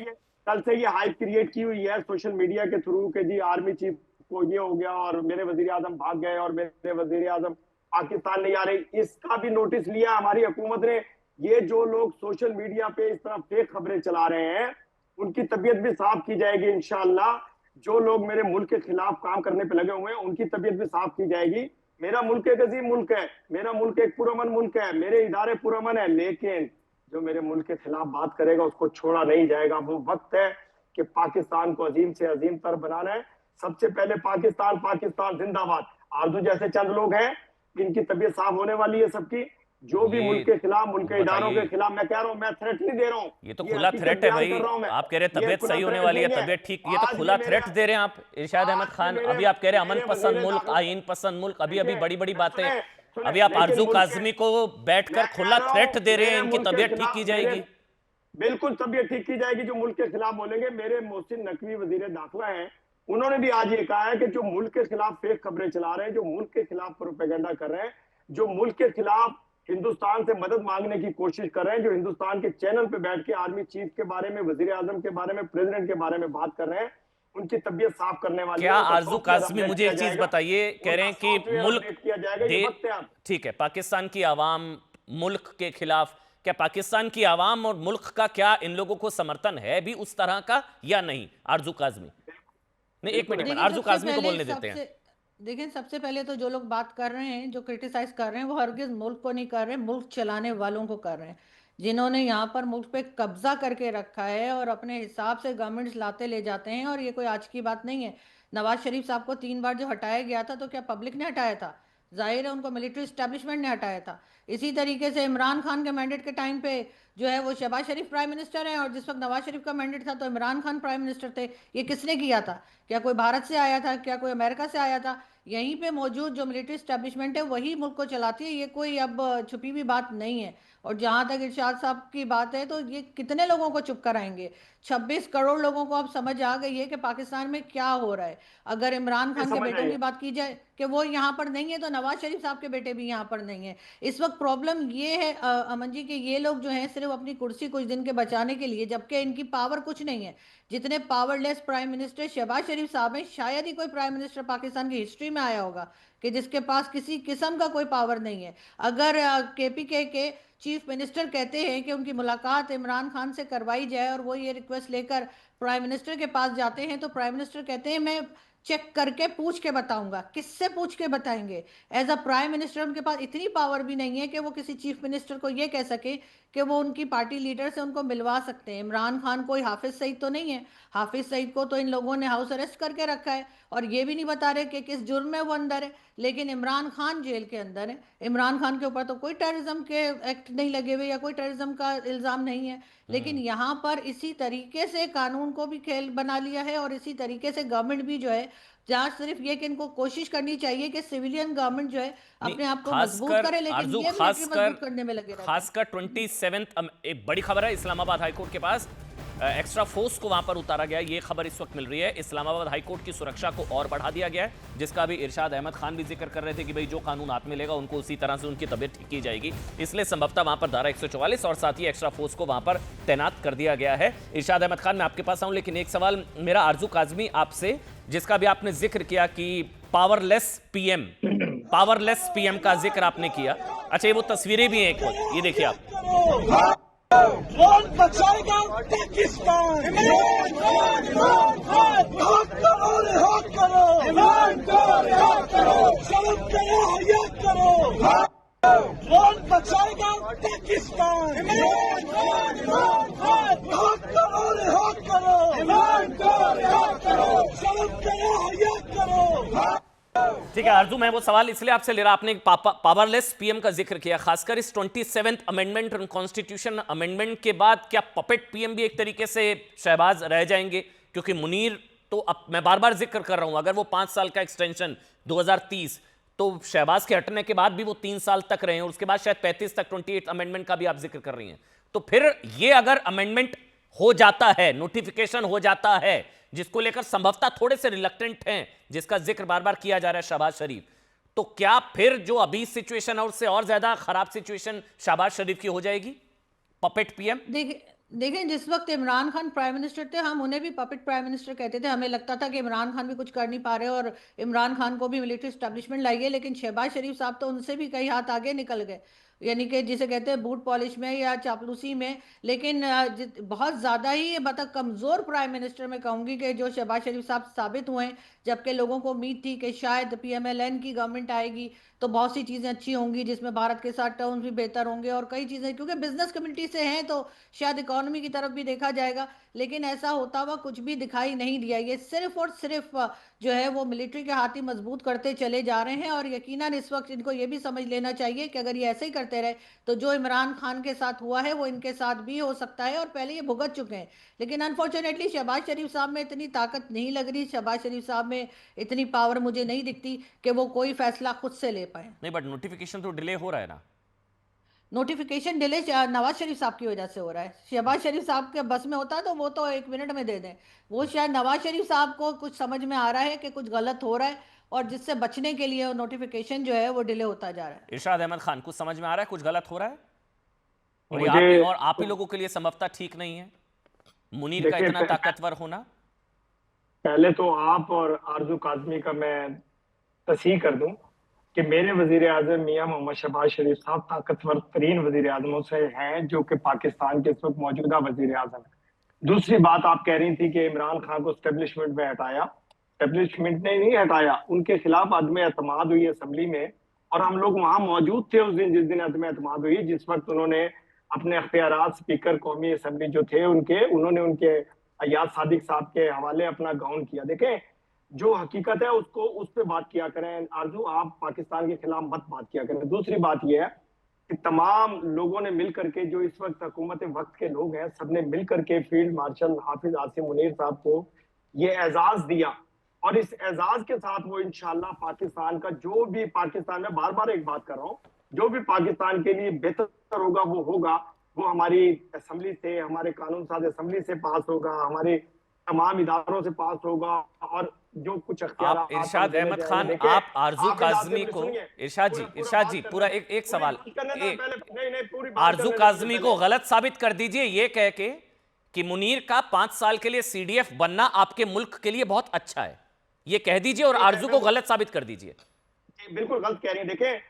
कल से ये हाइप क्रिएट की हुई है सोशल मीडिया के थ्रू कि जी आर्मी चीफ को ये हो गया और मेरे वजीर आजम भाग गए और मेरे वजीर आजम पाकिस्तान नहीं आ रहे। इसका भी नोटिस लिया हमारी हुकूमत ने। ये जो लोग सोशल मीडिया पे इस तरह फेक खबरें चला रहे हैं, उनकी तबीयत भी साफ की जाएगी इंशाअल्लाह। जो लोग मेरे मुल्क के खिलाफ काम करने पे लगे हुए हैं, उनकी तबीयत भी साफ की जाएगी। मेरा मुल्क एक अजीम मुल्क है, मेरा मुल्क एक पुरअमन मुल्क है, मेरे इदारे पुरअमन है, लेकिन जो मेरे मुल्क के खिलाफ बात करेगा उसको छोड़ा नहीं जाएगा। वो वक्त है कि पाकिस्तान को अजीम से अजीम तर बनाना है। सबसे पहले पाकिस्तान, पाकिस्तान जिंदाबाद। आरजू जैसे चंद लोग हैं, इनकी तबीयत साफ होने वाली है सबकी। जो भी मुल्क के खिलाफ, मुल्क के इदारों के खिलाफ, मैं कह रहा हूं, मैं थ्रेट नहीं दे रहा हूं, ये तो खुला थ्रेट है भाई। आप कह रहे हैं तबीयत सही होने वाली है, तबीयत ठीक, ये तो खुला थ्रेट दे रहे हैं आप इरशाद अहमद खान। अभी आप कह रहे हैं अमन पसंद मुल्क, आईन पसंद मुल्क, अभी अभी बड़ी बड़ी बातें। अभी आप आरजू काज़मी को बैठकर खुला थ्रेट दे रहे हैं इनकी तबीयत ठीक की जाएगी। बिल्कुल तबीयत ठीक की जाएगी जो मुल्क के खिलाफ बोलेंगे। मेरे मोहसिन नकवी वजीर दाखिला हैं, उन्होंने भी आज ये कहा है कि जो मुल्क के खिलाफ फेक खबरें चला रहे हैं, जो मुल्क के खिलाफ प्रोपेगेंडा कर रहे हैं, जो मुल्क के खिलाफ हिंदुस्तान से मदद मांगने की कोशिश कर रहे हैं, जो हिंदुस्तान के चैनल पे बैठ के आर्मी चीफ के बारे में, वजीर आजम के बारे में, प्रेसिडेंट के बारे में बात कर रहे हैं, उनकी तबीयत साफ करने वाली क्या आरजू काज़मी, मुझे एक चीज बताइए, कह रहे हैं कि मुल्क, ठीक है, पाकिस्तान की आवाम मुल्क के खिलाफ, क्या पाकिस्तान की आवाम और मुल्क का क्या इन लोगों को समर्थन है भी उस तरह का या नहीं? आरजू काज़मी, नहीं एक मिनट, आरजू काज़मी को बोलने देते हैं। देखिए, सबसे पहले तो जो लोग बात कर रहे हैं, जो क्रिटिसाइज कर रहे हैं, वो हरगिज मुल्क को नहीं कर रहे हैं, मुल्क चलाने वालों को कर रहे हैं, जिन्होंने यहाँ पर मुल्क पे कब्जा करके रखा है और अपने हिसाब से गवर्नमेंट्स लाते ले जाते हैं। और ये कोई आज की बात नहीं है। नवाज शरीफ साहब को 3 बार जो हटाया गया था, तो क्या पब्लिक ने हटाया था? जाहिर है उनको मिलिट्री इस्टेब्लिशमेंट ने हटाया था। इसी तरीके से इमरान खान के मैंडेट के टाइम पे जो है वो शहबाज शरीफ प्राइम मिनिस्टर हैं, और जिस वक्त नवाज शरीफ का मैंडेट था तो इमरान खान प्राइम मिनिस्टर थे। ये किसने किया था? क्या कोई भारत से आया था? क्या कोई अमेरिका से आया था? यहीं पे मौजूद जो मिलिट्री इस्टेब्लिशमेंट है वही मुल्क को चलाती है। ये कोई अब छुपी हुई बात नहीं है। और जहां तक इरशाद साहब की बात है, तो ये कितने लोगों को चुप कराएंगे? 26 करोड़ लोगों को अब समझ आ गई है कि पाकिस्तान में क्या हो रहा है। अगर इमरान खान के बेटों की बात की जाए कि वो यहाँ पर नहीं है, तो नवाज शरीफ साहब के बेटे भी यहाँ पर नहीं है। इस वक्त प्रॉब्लम ये है अमन जी, कि ये लोग जो हैं सिर्फ अपनी कुर्सी कुछ दिन के बचाने के लिए, जबकि इनकी पावर कुछ नहीं है। जितने पावरलेस प्राइम मिनिस्टर शहबाज शरीफ साहब हैं, शायद ही कोई प्राइम मिनिस्टर पाकिस्तान की हिस्ट्री में आया होगा कि जिसके पास किसी किस्म का कोई पावर नहीं है। अगर केपीके के चीफ मिनिस्टर कहते हैं कि उनकी मुलाकात इमरान खान से करवाई जाए और वो ये रिक्वेस्ट लेकर प्राइम मिनिस्टर के पास जाते हैं, तो प्राइम मिनिस्टर कहते हैं मैं चेक करके पूछ के बताऊंगा। किससे पूछ के बताएंगे? एज अ प्राइम मिनिस्टर उनके पास इतनी पावर भी नहीं है कि वो किसी चीफ मिनिस्टर को ये कह सके कि वो उनकी पार्टी लीडर से उनको मिलवा सकते हैं। इमरान खान कोई हाफिज सईद तो नहीं है। हाफिज सईद को तो इन लोगों ने हाउस अरेस्ट करके रखा है और ये भी नहीं बता रहे कि किस जुर्म में वो अंदर है, लेकिन इमरान खान जेल के अंदर है। इमरान खान के ऊपर तो कोई टेररिज्म के एक्ट नहीं लगे हुए या कोई टेररिज्म का इल्ज़ाम नहीं है, लेकिन यहाँ पर इसी तरीके से कानून को भी खेल बना लिया है। और इसी तरीके से गवर्नमेंट भी जो है, जहाँ सिर्फ ये कि इनको कोशिश करनी चाहिए कि सिविलियन गवर्नमेंट जो है अपने आप को मजबूत करे, लेकिन ये मजबूत करने में लगे रहते हैं। खासकर 27 एक बड़ी खबर है, इस्लामाबाद हाईकोर्ट के पास एक्स्ट्रा फोर्स को वहां पर उतारा गया। ये खबर इस वक्त मिल रही है। इस्लामाबाद हाईकोर्ट की सुरक्षा को और बढ़ा दिया गया है, जिसका भी इरशाद अहमद खान भी जिक्र कर रहे थे कि भाई जो कानून हाथ में लेगा उनको उसी तरह से उनकी तबीयत ठीक की जाएगी। इसलिए संभवतः वहां पर धारा 144 और साथ ही एक्स्ट्रा फोर्स को वहां पर तैनात कर दिया गया है। इरशाद अहमद खान, मैं आपके पास आऊं, लेकिन एक सवाल मेरा आरजू काज़मी आपसे, जिसका भी आपने जिक्र किया कि पावरलेस पीएम का जिक्र आपने किया। अच्छा, ये वो तस्वीरें भी हैं एक वक्त, ये देखिए आप। कौन बचाएगा पाकिस्तान? शर्म करो, हया करो। कौन बचाएगा पाकिस्तान? शर्म करो, हया करो। ठीक है आरजू, मैं वो सवाल इसलिए आपसे ले रहा, आपने पावरलेस पीएम का जिक्र किया, खासकर इस 27th अमेंडमेंट और कॉन्स्टिट्यूशन अमेंडमेंट के बाद क्या पपेट पीएम भी एक तरीके से शहबाज रह जाएंगे? क्योंकि मुनीर तो अब मैं बार बार जिक्र कर रहा हूं, अगर वो 5 साल का एक्सटेंशन 2030 तो शहबाज के हटने के बाद भी वो 3 साल तक रहे और उसके बाद शायद 35 तक 28 अमेंडमेंट का भी आप जिक्र कर रही हैं। तो फिर ये अगर अमेंडमेंट हो जाता है, नोटिफिकेशन हो जाता है, जिसको लेकर संभवतः थोड़े से रिलक्टेंट हैं, जिसका जिक्र बार बार किया जा रहा है शहबाज शरीफ, तो क्या फिर जो अभी सिचुएशन है उससे और ज्यादा खराब सिचुएशन शहबाज शरीफ की हो जाएगी? Puppet PM. देखिए जिस वक्त इमरान खान प्राइम मिनिस्टर थे, हम उन्हें भी पपेट प्राइम मिनिस्टर कहते थे। हमें लगता था कि इमरान खान भी कुछ कर नहीं पा रहे और इमरान खान को भी मिलिट्री एस्टेब्लिशमेंट लाइए, लेकिन शहबाज शरीफ साहब तो उनसे भी कई हाथ आगे निकल गए, यानी कि जिसे कहते हैं बूट पॉलिश में या चापलूसी में। लेकिन बहुत ज़्यादा ही मतलब कमज़ोर प्राइम मिनिस्टर मैं कहूँगी कि जो शहबाज शरीफ साहब साबित हुए हैं। जबकि लोगों को उम्मीद थी कि शायद PMLN की गवर्नमेंट आएगी तो बहुत सी चीज़ें अच्छी होंगी, जिसमें भारत के साथ टर्म्स भी बेहतर होंगे और कई चीज़ें, क्योंकि बिजनेस कम्युनिटी से हैं तो शायद इकोनॉमी की तरफ भी देखा जाएगा। लेकिन ऐसा होता हुआ कुछ भी दिखाई नहीं दिया। ये सिर्फ और सिर्फ जो है वो मिलिट्री के हाथ ही मजबूत करते चले जा रहे हैं। और यकीनन इस वक्त इनको ये भी समझ लेना चाहिए कि अगर ये ऐसे ही करते रहे तो जो इमरान खान के साथ हुआ है वो इनके साथ भी हो सकता है, और पहले ये भुगत चुके हैं। लेकिन अनफॉर्चुनेटली शहबाज शरीफ साहब में इतनी ताकत नहीं लग रही, शहबाज शरीफ साहब में इतनी पावर मुझे नहीं दिखती कि वो कोई फैसला खुद से ले पाए। नहीं, बट नोटिफिकेशन तो डिले हो रहा है ना। नोटिफिकेशन डिले नवाज शरीफ साहब की वजह से हो रहा है। शहबाज शरीफ साहब के बस में होता तो वो तो 1 मिनट में दे दें। वो शायद नवाज शरीफ साहब को कुछ समझ में आ रहा है कि कुछ गलत हो रहा है, और जिससे बचने के लिए नोटिफिकेशन जो है वो डिले होता जा रहा है। इरशाद अहमद खान, कुछ समझ में आ रहा है कुछ गलत हो रहा है? और ये मुझे आप ही लोगों के लिए संभवतः ठीक नहीं है मुनीर का इतना ताकतवर होना। पहले तो आप और आरजू काजमी का मैं तस्हीह कर दूं कि मेरे वजीर आजम मियां मोहम्मद शहबाज शरीफ साहब ताकतवर तरीन वजीर आजमों से हैं जो कि पाकिस्तान के इस वक्त मौजूदा वजीर आजम है। दूसरी बात आप कह रही थी कि इमरान खान को स्टेब्लिशमेंट में हटाया। स्टेब्लिशमेंट ने नहीं हटाया, उनके खिलाफ अदम एतमाद हुई असेंबली में, और हम लोग वहां मौजूद थे उस दिन जिस दिन अदम एतमाद हुई, जिस वक्त उन्होंने अपने अख्तियारात स्पीकर कौमी असेंबली जो थे उन्होंने उनके अयाज सादिक साहब के हवाले अपना गाउन किया। देखें, जो हकीकत है उसको उस पर बात किया करें आरजू, आप पाकिस्तान के खिलाफ मत बात किया करें। दूसरी बात यह है कि तमाम लोगों ने मिल करके, जो इस वक्त हुकूमत वक्त के लोग हैं, सबने मिल करके फील्ड मार्शल हाफिज आसिम मुनीर साहब को ये एजाज दिया, और इस एजाज के साथ वो इंशाल्लाह पाकिस्तान का जो भी, पाकिस्तान में बार बार एक बात कर रहा हूँ, जो भी पाकिस्तान के लिए बेहतर होगा वो होगा। वो हमारी असेंबली से, हमारे कानून साज असेंबली से पास होगा, हमारे तमाम इदारों से पास होगा, और जो कुछ आप इरशाद अहमद खान, आप आरजू काजमी को, इरशाद जी पूरा एक सवाल, आरजू काजमी को गलत साबित कर दीजिए ये कह के कि मुनीर का 5 साल के लिए CDF बनना आपके मुल्क के लिए बहुत अच्छा है, ये कह दीजिए और आरजू को गलत साबित कर दीजिए। बिल्कुल गलत कह रही है। देखें,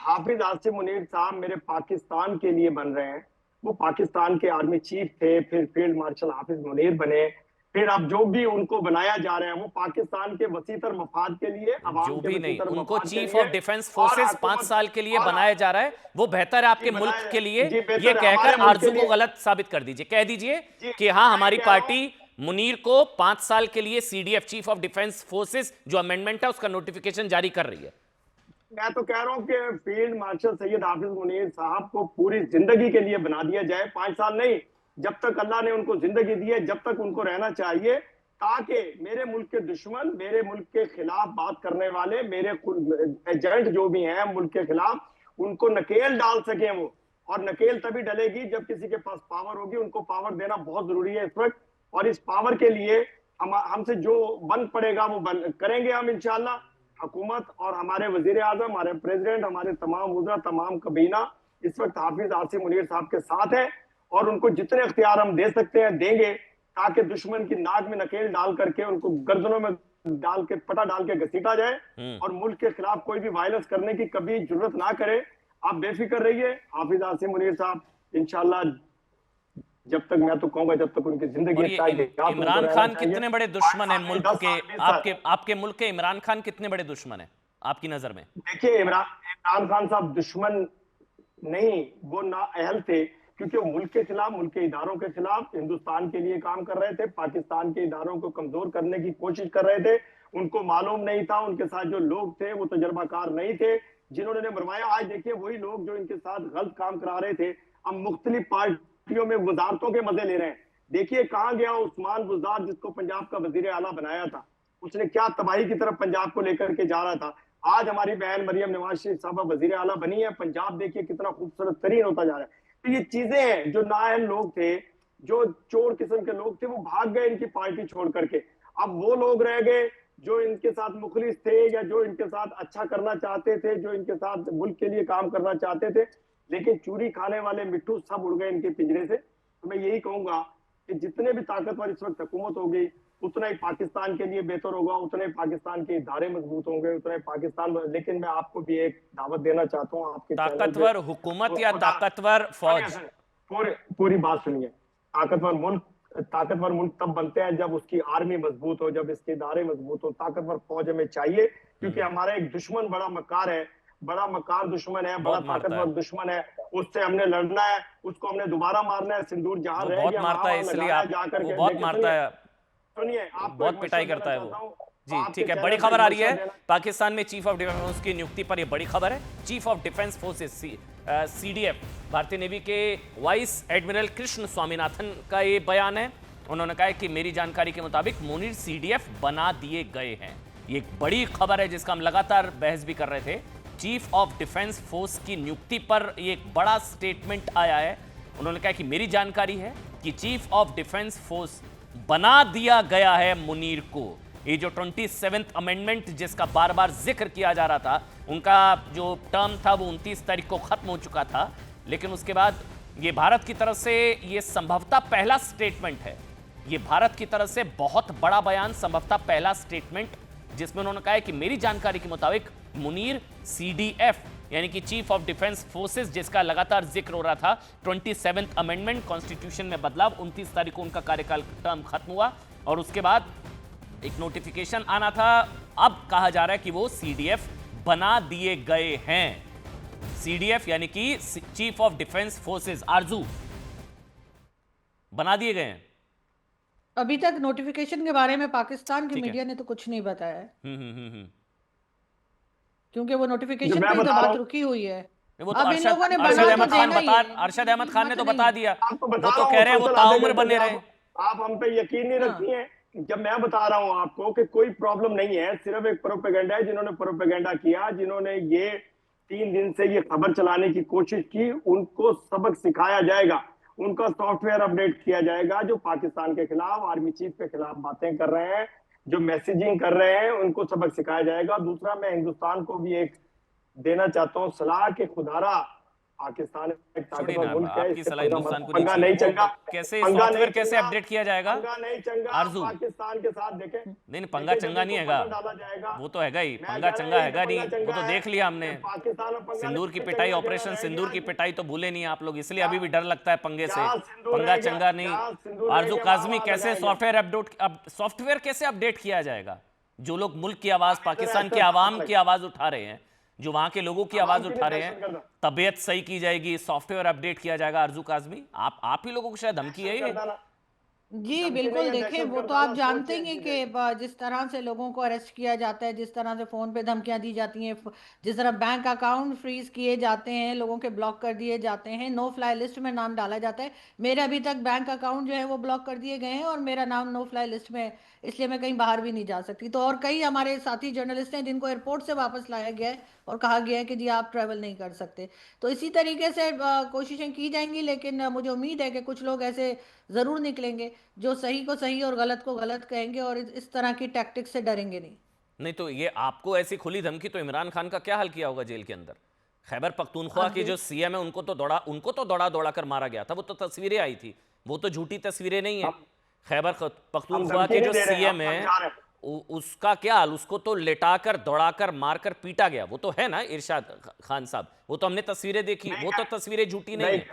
हाफिज आसिम मुनीर साहब मेरे पाकिस्तान के लिए बन रहे हैं। वो पाकिस्तान के आर्मी चीफ थे, फिर फील्ड मार्शल हाफिज मुनीर बने, फिर अब जो भी उनको बनाया जा रहा है वो पाकिस्तान के वसीतर मफाद के लिए, जो भी नहीं, उनको चीफ ऑफ डिफेंस फोर्सेस 5 साल के लिए बनाया जा रहा है, वो बेहतर है आपके मुल्क के लिए, ये कहकर आरजू को गलत साबित कर दीजिए। कह दीजिए कि हाँ, हमारी पार्टी मुनीर को 5 साल के लिए CDF chief of defence forces जो अमेंडमेंट है उसका नोटिफिकेशन जारी कर रही है। मैं तो कह रहा हूं कि फील्ड मार्शल सैयद हाफिज मुनीर साहब को पूरी जिंदगी के लिए बना दिया जाए, 5 साल नहीं, जब तक अल्लाह ने उनको जिंदगी दी है जब तक उनको रहना चाहिए, ताकि मेरे मुल्क के दुश्मन, मेरे मुल्क के खिलाफ बात करने वाले, मेरे एजेंट जो भी हैं मुल्क के खिलाफ, उनको नकेल डाल सके वो। और नकेल तभी डलेगी जब किसी के पास पावर होगी। उनको पावर देना बहुत जरूरी है इस वक्त, और इस पावर के लिए हमसे जो बन पड़ेगा वो करेंगे हम इंशाल्लाह। हुकूमत और हमारे वजीर आजम, हमारे प्रेसिडेंट, हमारे तमाम वज़रा, तमाम कबीना इस वक्त हाफिज आसिम मुनीर साहब के साथ है, और उनको जितने इख्तियार हम दे सकते हैं देंगे, ताकि दुश्मन की नाक में नकेल डाल करके उनको गर्दनों में डाल के, पटा डाल के घसीटा जाए, और मुल्क के खिलाफ कोई भी वायलेंस करने की कभी जरूरत ना करे। आप बेफिक्र रहिए, हाफिज आसिम मुनीर साहब इंशाल्लाह, जब तक, मैं तो कहूंगा जब तक उनकी जिंदगी इमरान खान कितने बड़े दुश्मन है मुल्क के, आपके मुल्क के इमरान खान कितने बड़े दुश्मन है आपकी नजर में? देखिए, इमरान खान साहब दुश्मन नहीं, वो ना अहल थे, क्योंकि वो मुल्क के खिलाफ, मुल्क के इदारों के खिलाफ हिंदुस्तान के लिए काम कर रहे थे, पाकिस्तान के इदारों को कमजोर करने की कोशिश कर रहे थे। उनको मालूम नहीं था, उनके साथ जो लोग थे वो तजर्बाकार नहीं थे जिन्होंने मरवाया। आज देखिए, वही लोग जो इनके साथ गलत काम करा रहे थे, अब मुख्तलिफ पार्टियों में वजारतों के मजे ले रहे हैं। देखिए कहां गया उस्मान बुज़दार, जिसको पंजाब का वजीर आला बनाया था, उसने क्या तबाही की तरफ पंजाब को लेकर के जा रहा था। आज हमारी बहन मरियम नवाज शरीफ साहबा वजीर आला बनी है, पंजाब देखिए कितना खूबसूरत तरीन होता जा रहा है। तो ये चीजें हैं, जो नाअहल लोग थे, जो चोर किस्म के लोग थे, वो भाग गए इनकी पार्टी छोड़ करके। अब वो लोग रह गए जो इनके साथ मुखलिस थे, या जो इनके साथ अच्छा करना चाहते थे, जो इनके साथ मुल्क के लिए काम करना चाहते थे। लेकिन चूरी खाने वाले मिट्टू सब उड़ गए इनके पिंजरे से। तो मैं यही कहूंगा कि जितने भी ताकतवर इस वक्त हुकूमत होगी, उतना ही पाकिस्तान के लिए बेहतर होगा, उतने ही पाकिस्तान के इदारे मजबूत होंगे, उतना ही पाकिस्तान। लेकिन मैं आपको भी एक दावत देना चाहता हूँ आपके ताकतवर हुकूमत या ताकतवर फौज? पूरी बात सुनिए। ताकतवर मुल्क तब बनते हैं जब उसकी आर्मी मजबूत हो, जब इसके इदारे मजबूत हो। ताकतवर फौज हमें चाहिए, क्योंकि हमारा एक दुश्मन बड़ा मकार है, बड़ा मकार दुश्मन है, बड़ा ताकतवर दुश्मन है। उससे हमने लड़ना है, उसको हमने दोबारा मारना है। सिंदूर जहां रह बहुत गया मारता है, इसलिए आप वो बहुत मारता है, सुनिए, आप बहुत पिटाई करता है वो। जी ठीक है, बड़ी खबर आ रही है पाकिस्तान में चीफ ऑफ डिफेंस फोर्स की नियुक्ति पर। ये बड़ी खबर है। Chief of defence forces CDF, भारतीय नेवी के वाइस एडमिरल कृष्ण स्वामीनाथन का ये बयान है। उन्होंने कहा है कि मेरी जानकारी के मुताबिक मुनीर CDF बना दिए गए हैं। ये एक बड़ी खबर है जिसका हम लगातार बहस भी कर रहे थे। चीफ ऑफ डिफेंस फोर्स की नियुक्ति पर ये एक बड़ा स्टेटमेंट आया है। उन्होंने कहा कि मेरी जानकारी है कि चीफ ऑफ डिफेंस फोर्स बना दिया गया है मुनीर को। ये जो 27th अमेंडमेंट जिसका बार बार जिक्र किया जा रहा था, उनका जो टर्म था वो 29 तारीख को खत्म हो चुका था। लेकिन उसके बाद ये भारत की तरफ से ये संभवतः पहला स्टेटमेंट है। ये भारत की तरफ से बहुत बड़ा बयान, संभवतः पहला स्टेटमेंट, जिसमें उन्होंने कहा है कि मेरी जानकारी के मुताबिक मुनीर CDF यानी कि चीफ ऑफ डिफेंस फोर्सेस, जिसका लगातार जिक्र हो रहा था, 27th अमेंडमेंट कॉन्स्टिट्यूशन में बदलाव, 29 तारीख को उनका कार्यकाल टर्म खत्म हुआ और उसके बाद एक नोटिफिकेशन आना था। अब कहा जा रहा है कि वो CDF बना दिए गए हैं। CDF यानी कि चीफ ऑफ डिफेंस फोर्सेस, आरजू, बना दिए गए हैं। अभी तक नोटिफिकेशन के बारे में पाकिस्तान की मीडिया ने तो कुछ नहीं बताया है। क्योंकि वो नोटिफिकेशन पे तो बात रुकी हुई है। वो तो अरशद अहमद खान ने तो बता दिया, वो तो कह रहे हैं वो ताउम्र बने रहे। आप हम पे यकीन नहीं रखती हैं। जब मैं बता रहा हूं आपको कि कोई प्रॉब्लम नहीं है, सिर्फ एक प्रोपेगेंडा है। जिन्होंने प्रोपेगेंडा किया, जिन्होंने ये 3 दिन से ये खबर चलाने की कोशिश की, उनको सबक सिखाया जाएगा, उनका सॉफ्टवेयर अपडेट किया जाएगा। जो पाकिस्तान के खिलाफ, आर्मी चीफ के खिलाफ बातें कर रहे हैं, जो मैसेजिंग कर रहे हैं, उनको सबक सिखाया जाएगा। दूसरा, मैं हिंदुस्तान को भी एक देना चाहता हूं सलाह के खुदारा, पाकिस्तान एक ताकतवर मुल्क है, आपकी सलाह हिंदुस्तान को पंगा नहीं चंगा। कैसे सॉफ्टवेयर कैसे अपडेट किया जाएगा? पंगा नहीं चंगा, आरजू पाकिस्तान के साथ देखें। नहीं, पंगा चंगा नहीं हैगा, वो तो हैगा ही, पंगा चंगा हैगा नहीं, वो तो देख लिया हमने। सिंदूर की पिटाई, ऑपरेशन सिंदूर की पिटाई तो भूले नहीं आप लोग, इसलिए अभी भी डर लगता है पंगे से। पंगा चंगा नहीं। आरजू काज़मी, कैसे सॉफ्टवेयर कैसे अपडेट किया जाएगा? जो लोग मुल्क की आवाज, पाकिस्तान की आवाम की आवाज उठा रहे हैं, जो वहां के लोगों की आवाज उठा रहे हैं, तबीयत सही की जाएगी, सॉफ्टवेयर अपडेट किया जाएगा। आरजू काज़मी, आप ही लोगों को शायद धमकी है ये। जी बिल्कुल, देखिए वो तो आप जानते हैं कि जिस तरह से लोगों को अरेस्ट किया जाता है, जिस तरह से फ़ोन पे धमकियां दी जाती हैं, जिस तरह बैंक अकाउंट फ्रीज किए जाते हैं, लोगों के ब्लॉक कर दिए जाते हैं, नो फ्लाई लिस्ट में नाम डाला जाता है। मेरे अभी तक बैंक अकाउंट जो है वो ब्लॉक कर दिए गए हैं और मेरा नाम नो फ्लाई लिस्ट में है, इसलिए मैं कहीं बाहर भी नहीं जा सकती। तो और कई हमारे साथी जर्नलिस्ट हैं जिनको एयरपोर्ट से वापस लाया गया है और कहा गया है कि जी आप ट्रैवल नहीं कर सकते। तो इसी तरीके से कोशिशें की जाएंगी, लेकिन मुझे उम्मीद है कि कुछ लोग ऐसे ज़रूर निकलेंगे जो सही को सही और गलत को गलत कहेंगे और इस तरह की टैक्टिक्स से डरेंगे नहीं। तो ये आपको ऐसी खुली धमकी, तो इमरान खान का क्या हाल किया होगा जेल के अंदर? खैबर पख्तूनख्वा की जो CM है, उनको तो दौड़ा कर मारा गया था। वो तो तस्वीरें आई थी, वो तो झूठी तस्वीरें नहीं है। खैबर पख्तूनख्वा के जो CM है, उसका क्या हाल? उसको तो लेटाकर, दौड़ाकर, मारकर पीटा गया। वो तो है ना इरशाद खान साहब, वो तो हमने तस्वीरें देखी, वो तो तस्वीरें झूठी नहीं है।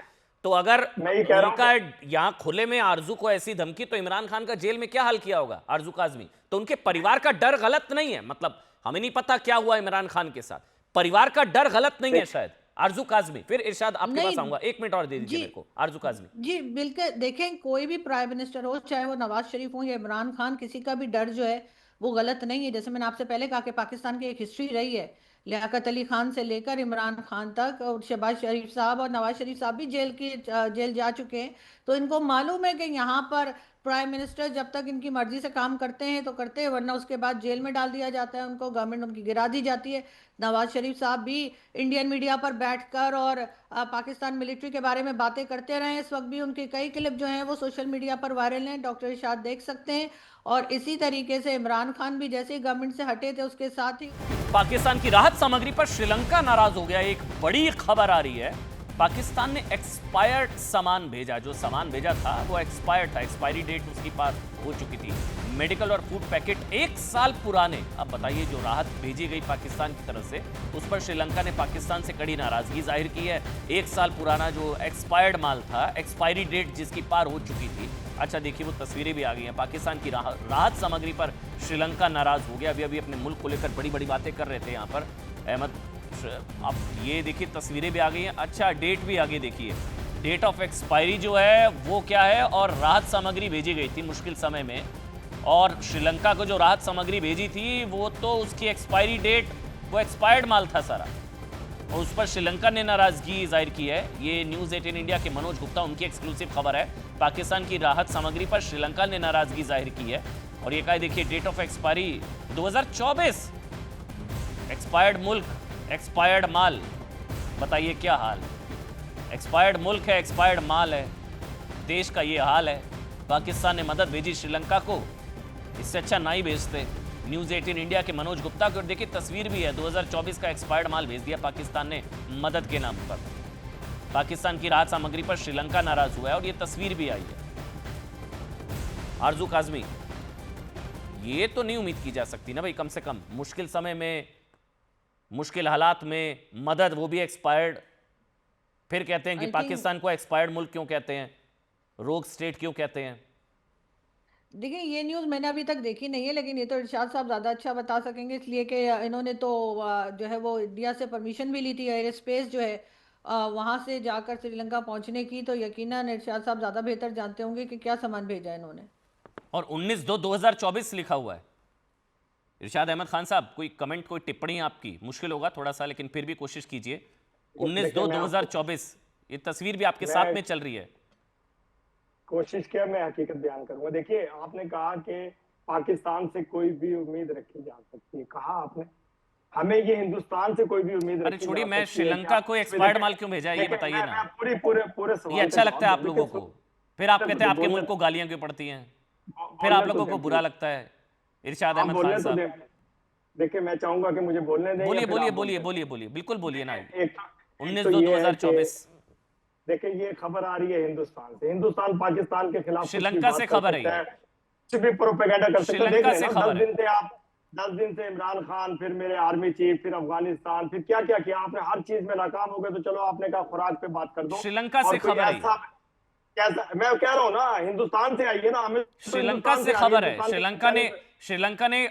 तो अगर उनका यहाँ खुले में आरजू को ऐसी धमकी, तो इमरान खान का जेल में क्या हाल किया होगा आरजू काज़मी? तो उनके परिवार का डर गलत नहीं है, मतलब हमें नहीं पता क्या हुआ इमरान खान के साथ, परिवार का डर गलत नहीं है शायद। आरजू काज़मी, फिर इरशाद आपके पास आऊंगा, 1 मिनट और दे दीजिए मेरे को। आरजू काज़मी जी बिल्कुल, देखें कोई भी प्राइम मिनिस्टर हो, चाहे वो नवाज शरीफ हो या इमरान खान, किसी का भी डर जो है वो गलत नहीं है। जैसे मैंने आपसे पहले कहा कि पाकिस्तान की एक हिस्ट्री रही है, लियाकत अली खान से लेकर इमरान खान तक, और शहबाज शरीफ साहब और नवाज शरीफ साहब भी जेल जा चुके हैं। तो इनको मालूम है कि यहाँ पर प्राइम मिनिस्टर जब तक इनकी मर्जी से काम करते हैं तो करते हैं, वरना उसके बाद जेल में डाल दिया जाता है उनको, गवर्नमेंट उनकी गिरा दी जाती है। नवाज शरीफ साहब भी इंडियन मीडिया पर बैठकर और पाकिस्तान मिलिट्री के बारे में बातें करते रहे। इस वक्त भी उनके कई क्लिप जो हैं वो सोशल मीडिया पर वायरल हैं, डॉक्टर इरशाद देख सकते हैं। और इसी तरीके से इमरान खान भी जैसे ही गवर्नमेंट से हटे थे उसके साथ ही पाकिस्तान की राहत सामग्री पर श्रीलंका नाराज हो गया। एक बड़ी खबर आ रही है, पाकिस्तान ने एक्सपायर्ड सामान भेजा। जो सामान भेजा था वो एक्सपायर्ड था, एक्सपायरी डेट उसकी पार हो चुकी थी। मेडिकल और फूड पैकेट 1 साल पुराने। अब बताइए, जो राहत भेजी गई पाकिस्तान की तरफ से, उस पर श्रीलंका ने पाकिस्तान से कड़ी नाराजगी जाहिर की है। 1 साल पुराना जो एक्सपायर्ड माल था, एक्सपायरी डेट जिसकी पार हो चुकी थी। अच्छा देखिए, वो तस्वीरें भी आ गई हैं। पाकिस्तान की राहत सामग्री पर श्रीलंका नाराज हो गया। अभी अपने मुल्क को लेकर बड़ी बड़ी बातें कर रहे थे यहाँ पर अहमद। अब ये देखिए, तस्वीरें भी आ गई हैं। अच्छा, डेट भी आगे देखिए, डेट ऑफ एक्सपायरी जो है वो क्या है, और राहत सामग्री भेजी गई थी मुश्किल समय में। और श्रीलंका को जो राहत सामग्री भेजी थी वो तो उसकी एक्सपायरी डेट, वो एक्सपायर्ड माल था सारा, और उस पर श्रीलंका ने नाराजगी जाहिर की है। ये न्यूज़ 18 इंडिया के मनोज गुप्ता, उनकी एक्सक्लूसिव खबर है। पाकिस्तान की राहत सामग्री पर श्रीलंका ने नाराजगी जाहिर की है। और ये कहा, देखिए, डेट ऑफ एक्सपायरी 2024, एक्सपायर्ड मुल्क, एक्सपायर्ड माल। बताइए क्या हाल, एक्सपायर्ड मुल्क है, एक्सपायर्ड माल है, देश का ये हाल है। पाकिस्तान ने मदद भेजी श्रीलंका को, इससे अच्छा ना ही भेजते। न्यूज़ 18 इंडिया के मनोज गुप्ता को देखिए, तस्वीर भी है, 2024 का एक्सपायर्ड माल भेज दिया पाकिस्तान ने मदद के नाम पर। पाकिस्तान की राहत सामग्री पर श्रीलंका नाराज हुआ है, और ये तस्वीर भी आई है। आरजू काजमी, ये तो नहीं उम्मीद की जा सकती ना भाई, कम से कम मुश्किल समय में, मुश्किल हालात में मदद, वो भी एक्सपायर्ड। फिर कहते हैं कि पाकिस्तान को एक्सपायर्ड मुल्क क्यों कहते हैं, रोग स्टेट क्यों कहते हैं। देखिए, ये न्यूज़ मैंने अभी तक देखी नहीं है, लेकिन ये तो इरशाद साहब ज़्यादा अच्छा बता सकेंगे, इसलिए कि इन्होंने तो जो है वो इंडिया से परमिशन भी ली थी एयर स्पेस जो है वहाँ से जाकर श्रीलंका पहुँचने की। तो यकीनन इरशाद साहब ज़्यादा बेहतर जानते होंगे कि क्या सामान भेजा है इन्होंने। और 19/2/2024 लिखा हुआ है। इरशाद अहमद खान साहब, कोई कमेंट, कोई टिप्पणी आपकी? मुश्किल होगा थोड़ा सा, लेकिन फिर भी कोशिश कीजिए। 19/2/2024, ये तस्वीर भी आपके साथ में चल रही है। कोशिश किया, मैं हकीकत बयान करूंगा। देखिए, आपने कहा कि पाकिस्तान से कोई भी उम्मीद रखी जा सकती है, कहा आपने। हमें ये हिंदुस्तान से कोई भी उम्मीद, अरे छोड़िए, मैं श्रीलंका को एक्सपायर्ड माल क्यों भेजा है ये बताइए ना। पूरे ये अच्छा लगता है आप लोगों को, फिर आप कहते हैं आपके मुल्क को गालियां क्यों पड़ती हैं, फिर आप लोगों को बुरा लगता है। इरशाद अहमद खान साहब, देखिए, मैं चाहूंगा कि मुझे बोलने दें। बोलिए बोलिए बोलिए बोलिए बोलिए, बिल्कुल बोलिए ना। 19/2/2024, देखिए, ये खबर आ रही है हिंदुस्तान से। हिंदुस्तान पाकिस्तान के खिलाफ श्रीलंका से खबर है, कुछ भी प्रोपेगेंडा कर सकते हैं। श्रीलंका से खबर है। 10 दिन से इमरान खान, फिर मेरे आर्मी चीफ, फिर अफगानिस्तान, फिर क्या क्या किया आपने। हर चीज में नाकाम हो गए, तो चलो आपने कहा खुराक पे बात कर दो। श्रीलंका से खबर है, मैं कह रहा हूँ ना, हिंदुस्तान से आई है ना, हमें श्रीलंका से खबर है। श्रीलंका ने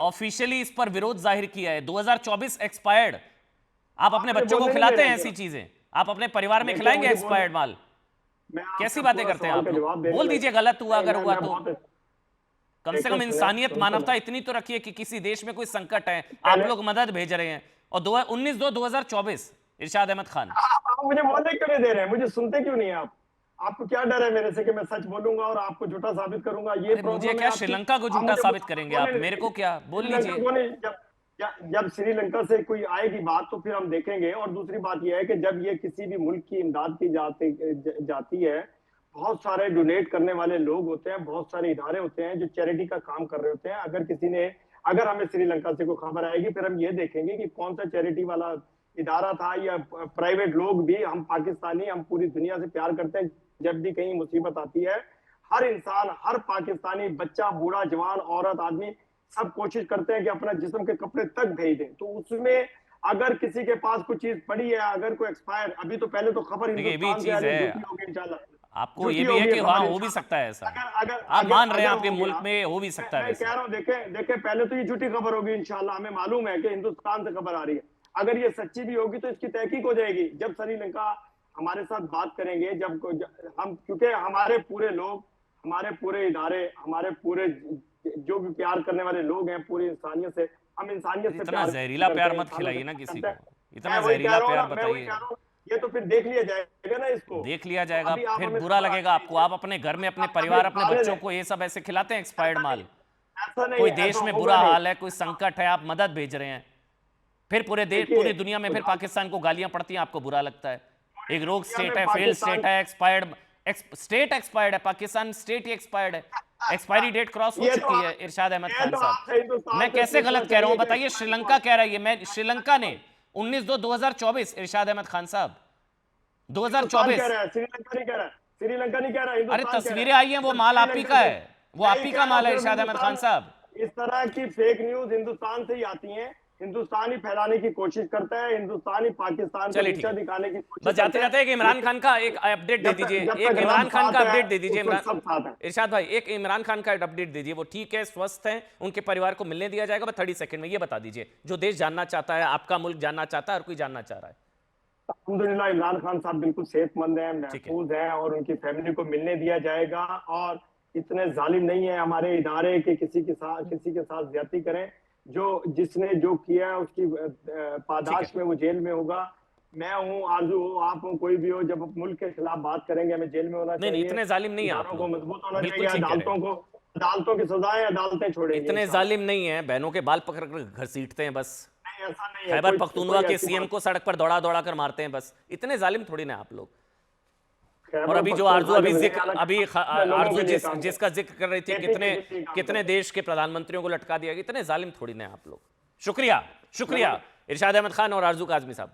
ऑफिशियली इस पर विरोध जाहिर किया है। 2024 एक्सपायर्ड। आप अपने बच्चों को खिलाते हैं ऐसी चीजें? आप अपने परिवार में खिलाएंगे एक्सपायर्ड माल? कैसी बातें करते हैं आप लोग? बोल दीजिए गलत हुआ, अगर हुआ तो। कम से कम इंसानियत, मानवता इतनी तो रखिए कि किसी देश में कोई संकट है, आप लोग मदद भेज रहे हैं। और 19/2/2024, इरशाद अहमद खान, आप मुझे बोलने क्यों नहीं दे रहे हैं? मुझे सुनते क्यों नहीं है आप? आपको क्या डर है मेरे से कि मैं सच बोलूंगा और आपको झूठा साबित करूंगा? ये मुझे क्या, श्रीलंका को झूठा साबित करेंगे आप? मेरे को क्या, बोल लीजिए। जब श्रीलंका से कोई आएगी बात तो फिर हम देखेंगे। और दूसरी बात यह है कि जब ये किसी भी मुल्क की इमदाद की जाती है, बहुत सारे डोनेट करने वाले लोग होते हैं, बहुत सारे इदारे होते हैं जो चैरिटी का काम कर रहे होते हैं। अगर हमें श्रीलंका से कोई खबर आएगी, फिर हम ये देखेंगे कि कौन सा चैरिटी वाला इदारा था या प्राइवेट लोग भी। हम पाकिस्तानी, हम पूरी दुनिया से प्यार करते हैं। जब भी कहीं मुसीबत आती है, हर इंसान, हर पाकिस्तानी, बच्चा, बूढ़ा, जवान, औरत, आदमी, सब कोशिश करते हैं कि अपना जिस्म के कपड़े तक भेज दें। तो उसमें अगर किसी के पास कुछ चीज पड़ी है, अगर कोई एक्सपायर, अभी तो पहले तो खबर हिंदुस्तान से होगी इंशाल्लाह। आपको ये भी है कि हाँ, हो भी सकता है ऐसा, आप मान रहे हैं आपके मुल्क में हो भी सकता है। मैं कह रहा हूँ, देखे पहले तो ये झूठी खबर होगी इंशाल्लाह। हमें मालूम है कि हिंदुस्तान से खबर आ रही है। अगर ये सच्ची भी होगी तो इसकी तहकीक हो जाएगी। जब श्रीलंका हमारे साथ बात करेंगे, जब हम, क्योंकि हमारे पूरे लोग, हमारे पूरे इदारे, हमारे पूरे जो भी प्यार करने वाले लोग हैं, पूरी इंसानियत से, हम इंसानियत से इतना जहरीला प्यार मत खिलाइए ना किसी को, इतना जहरीला प्यार बताइए। ये तो फिर देख लिया जाएगा ना इसको, देख लिया जाएगा, अभी आप फिर हमें बुरा सवाल लगेगा आपको। आप अपने घर में अपने परिवार, अपने बच्चों को ये सब ऐसे खिलाते हैं एक्सपायर्ड माल? ऐसा नहीं कोई है, देश ऐसा में होगा बुरा नहीं। हाल है, कोई संकट है, आप मदद भेज रहे हैं, फिर पूरे देश, देखिए, पूरी दुनिया में फिर पाकिस्तान को गालियां पड़ती हैं, आपको बुरा लगता है? एक रोग दुनिया स्टेट में है, फेल पाकिस्तान- स्टेट है, एक्सपायर्ड स्टेट एक्सपायर्ड है, पाकिस्तान स्टेट ही एक्सपायर्ड है, एक्सपायरी डेट क्रॉस हो ये तो चुकी है। आप- इरशाद अहमद ये खान तो साहब, आपसे हिंदुस्तान मैं से कैसे पूछना गलत कह रहा हूं चाहिए कि बताइए? expired श्रीलंका कह रहा है, मैं श्रीलंका ने 19/2/2024, इरशाद अहमद खान साहब, हिंदुस्तान 2024। कह रहा है, श्रीलंका नहीं कह रहा, श्रीलंका नहीं कह रहा, अरे हिंदुस्तान कह रहा तस्वीरें है। आई हैं, वो माल आप ही का है, वो आप ही नहीं का कह रहा, माल है सिर्फ इरशाद अहमद खान साहब। इस तरह की फेक न्यूज हिंदुस्तान से ही आती हैं, हिंदुस्तान ही फैलाने की कोशिश करता है, हिंदुस्तान ही पाकिस्तान को चलिए नीचा ठीक है। दिखाने की कोशिश बस जाते करता जाते एक इमरान खान का एक अपडेट दे दीजिए, एक इमरान खान का अपडेट दे दीजिए। सब साथ है। इरशाद भाई, एक इमरान खान का अपडेट दीजिए, वो ठीक है, स्वस्थ हैं, उनके परिवार को मिलने दिया जाएगा? बस 30 सेकंड में ये बता दीजिए, जो देश जानना चाहता है, आपका मुल्क जानना चाहता है, और कोई जानना चाह रहा है। अल्हम्दुलिल्लाह इमरान खान साहब बिल्कुल सेहतमंद हैं, महफूज हैं, और उनकी फैमिली को मिलने दिया जाएगा। और इतने जालिम नहीं है हमारे इदारे के किसी के साथ ज्यादती करें। जिसने जो किया है उसकी पादाश में वो जेल में होगा। मैं हूँ, आरजू हो, आप हो, कोई भी हो, जब मुल्क के खिलाफ बात करेंगे हमें जेल में होना चाहिए। नहीं, इतने जालिम नहीं है आप इदारों को लोग, मजबूत होना बिल्कुल चाहिए, ठीक कह रहे हैं। अदालतों की सजाएं अदालतें छोड़ेंगी। इतने जालिम नहीं है, बहनों के बाल पकड़ कर घसीटते हैं बस, नहीं, ऐसा नहीं है। खैबर कोई- पख्तूनवा कोई के ऐसी सीएम बात- को सड़क पर दौड़ा दौड़ा कर मारते हैं बस, इतने जालिम थोड़ी ना आप लोग। खैबर और अभी जो पख्तूनख्वा आरजू के अभी वज़ीर जिक्र आला अभी के लोगों आरजू के लिए काम जिसका जिक्र कर रही थी, खेती कितने के लिए काम कितने कर देश के प्रधानमंत्रियों को लटका दिया, इतने जालिम थोड़ी ना आप लोग। शुक्रिया, शुक्रिया इरशाद अहमद खान और आरजू काज़मी साहब।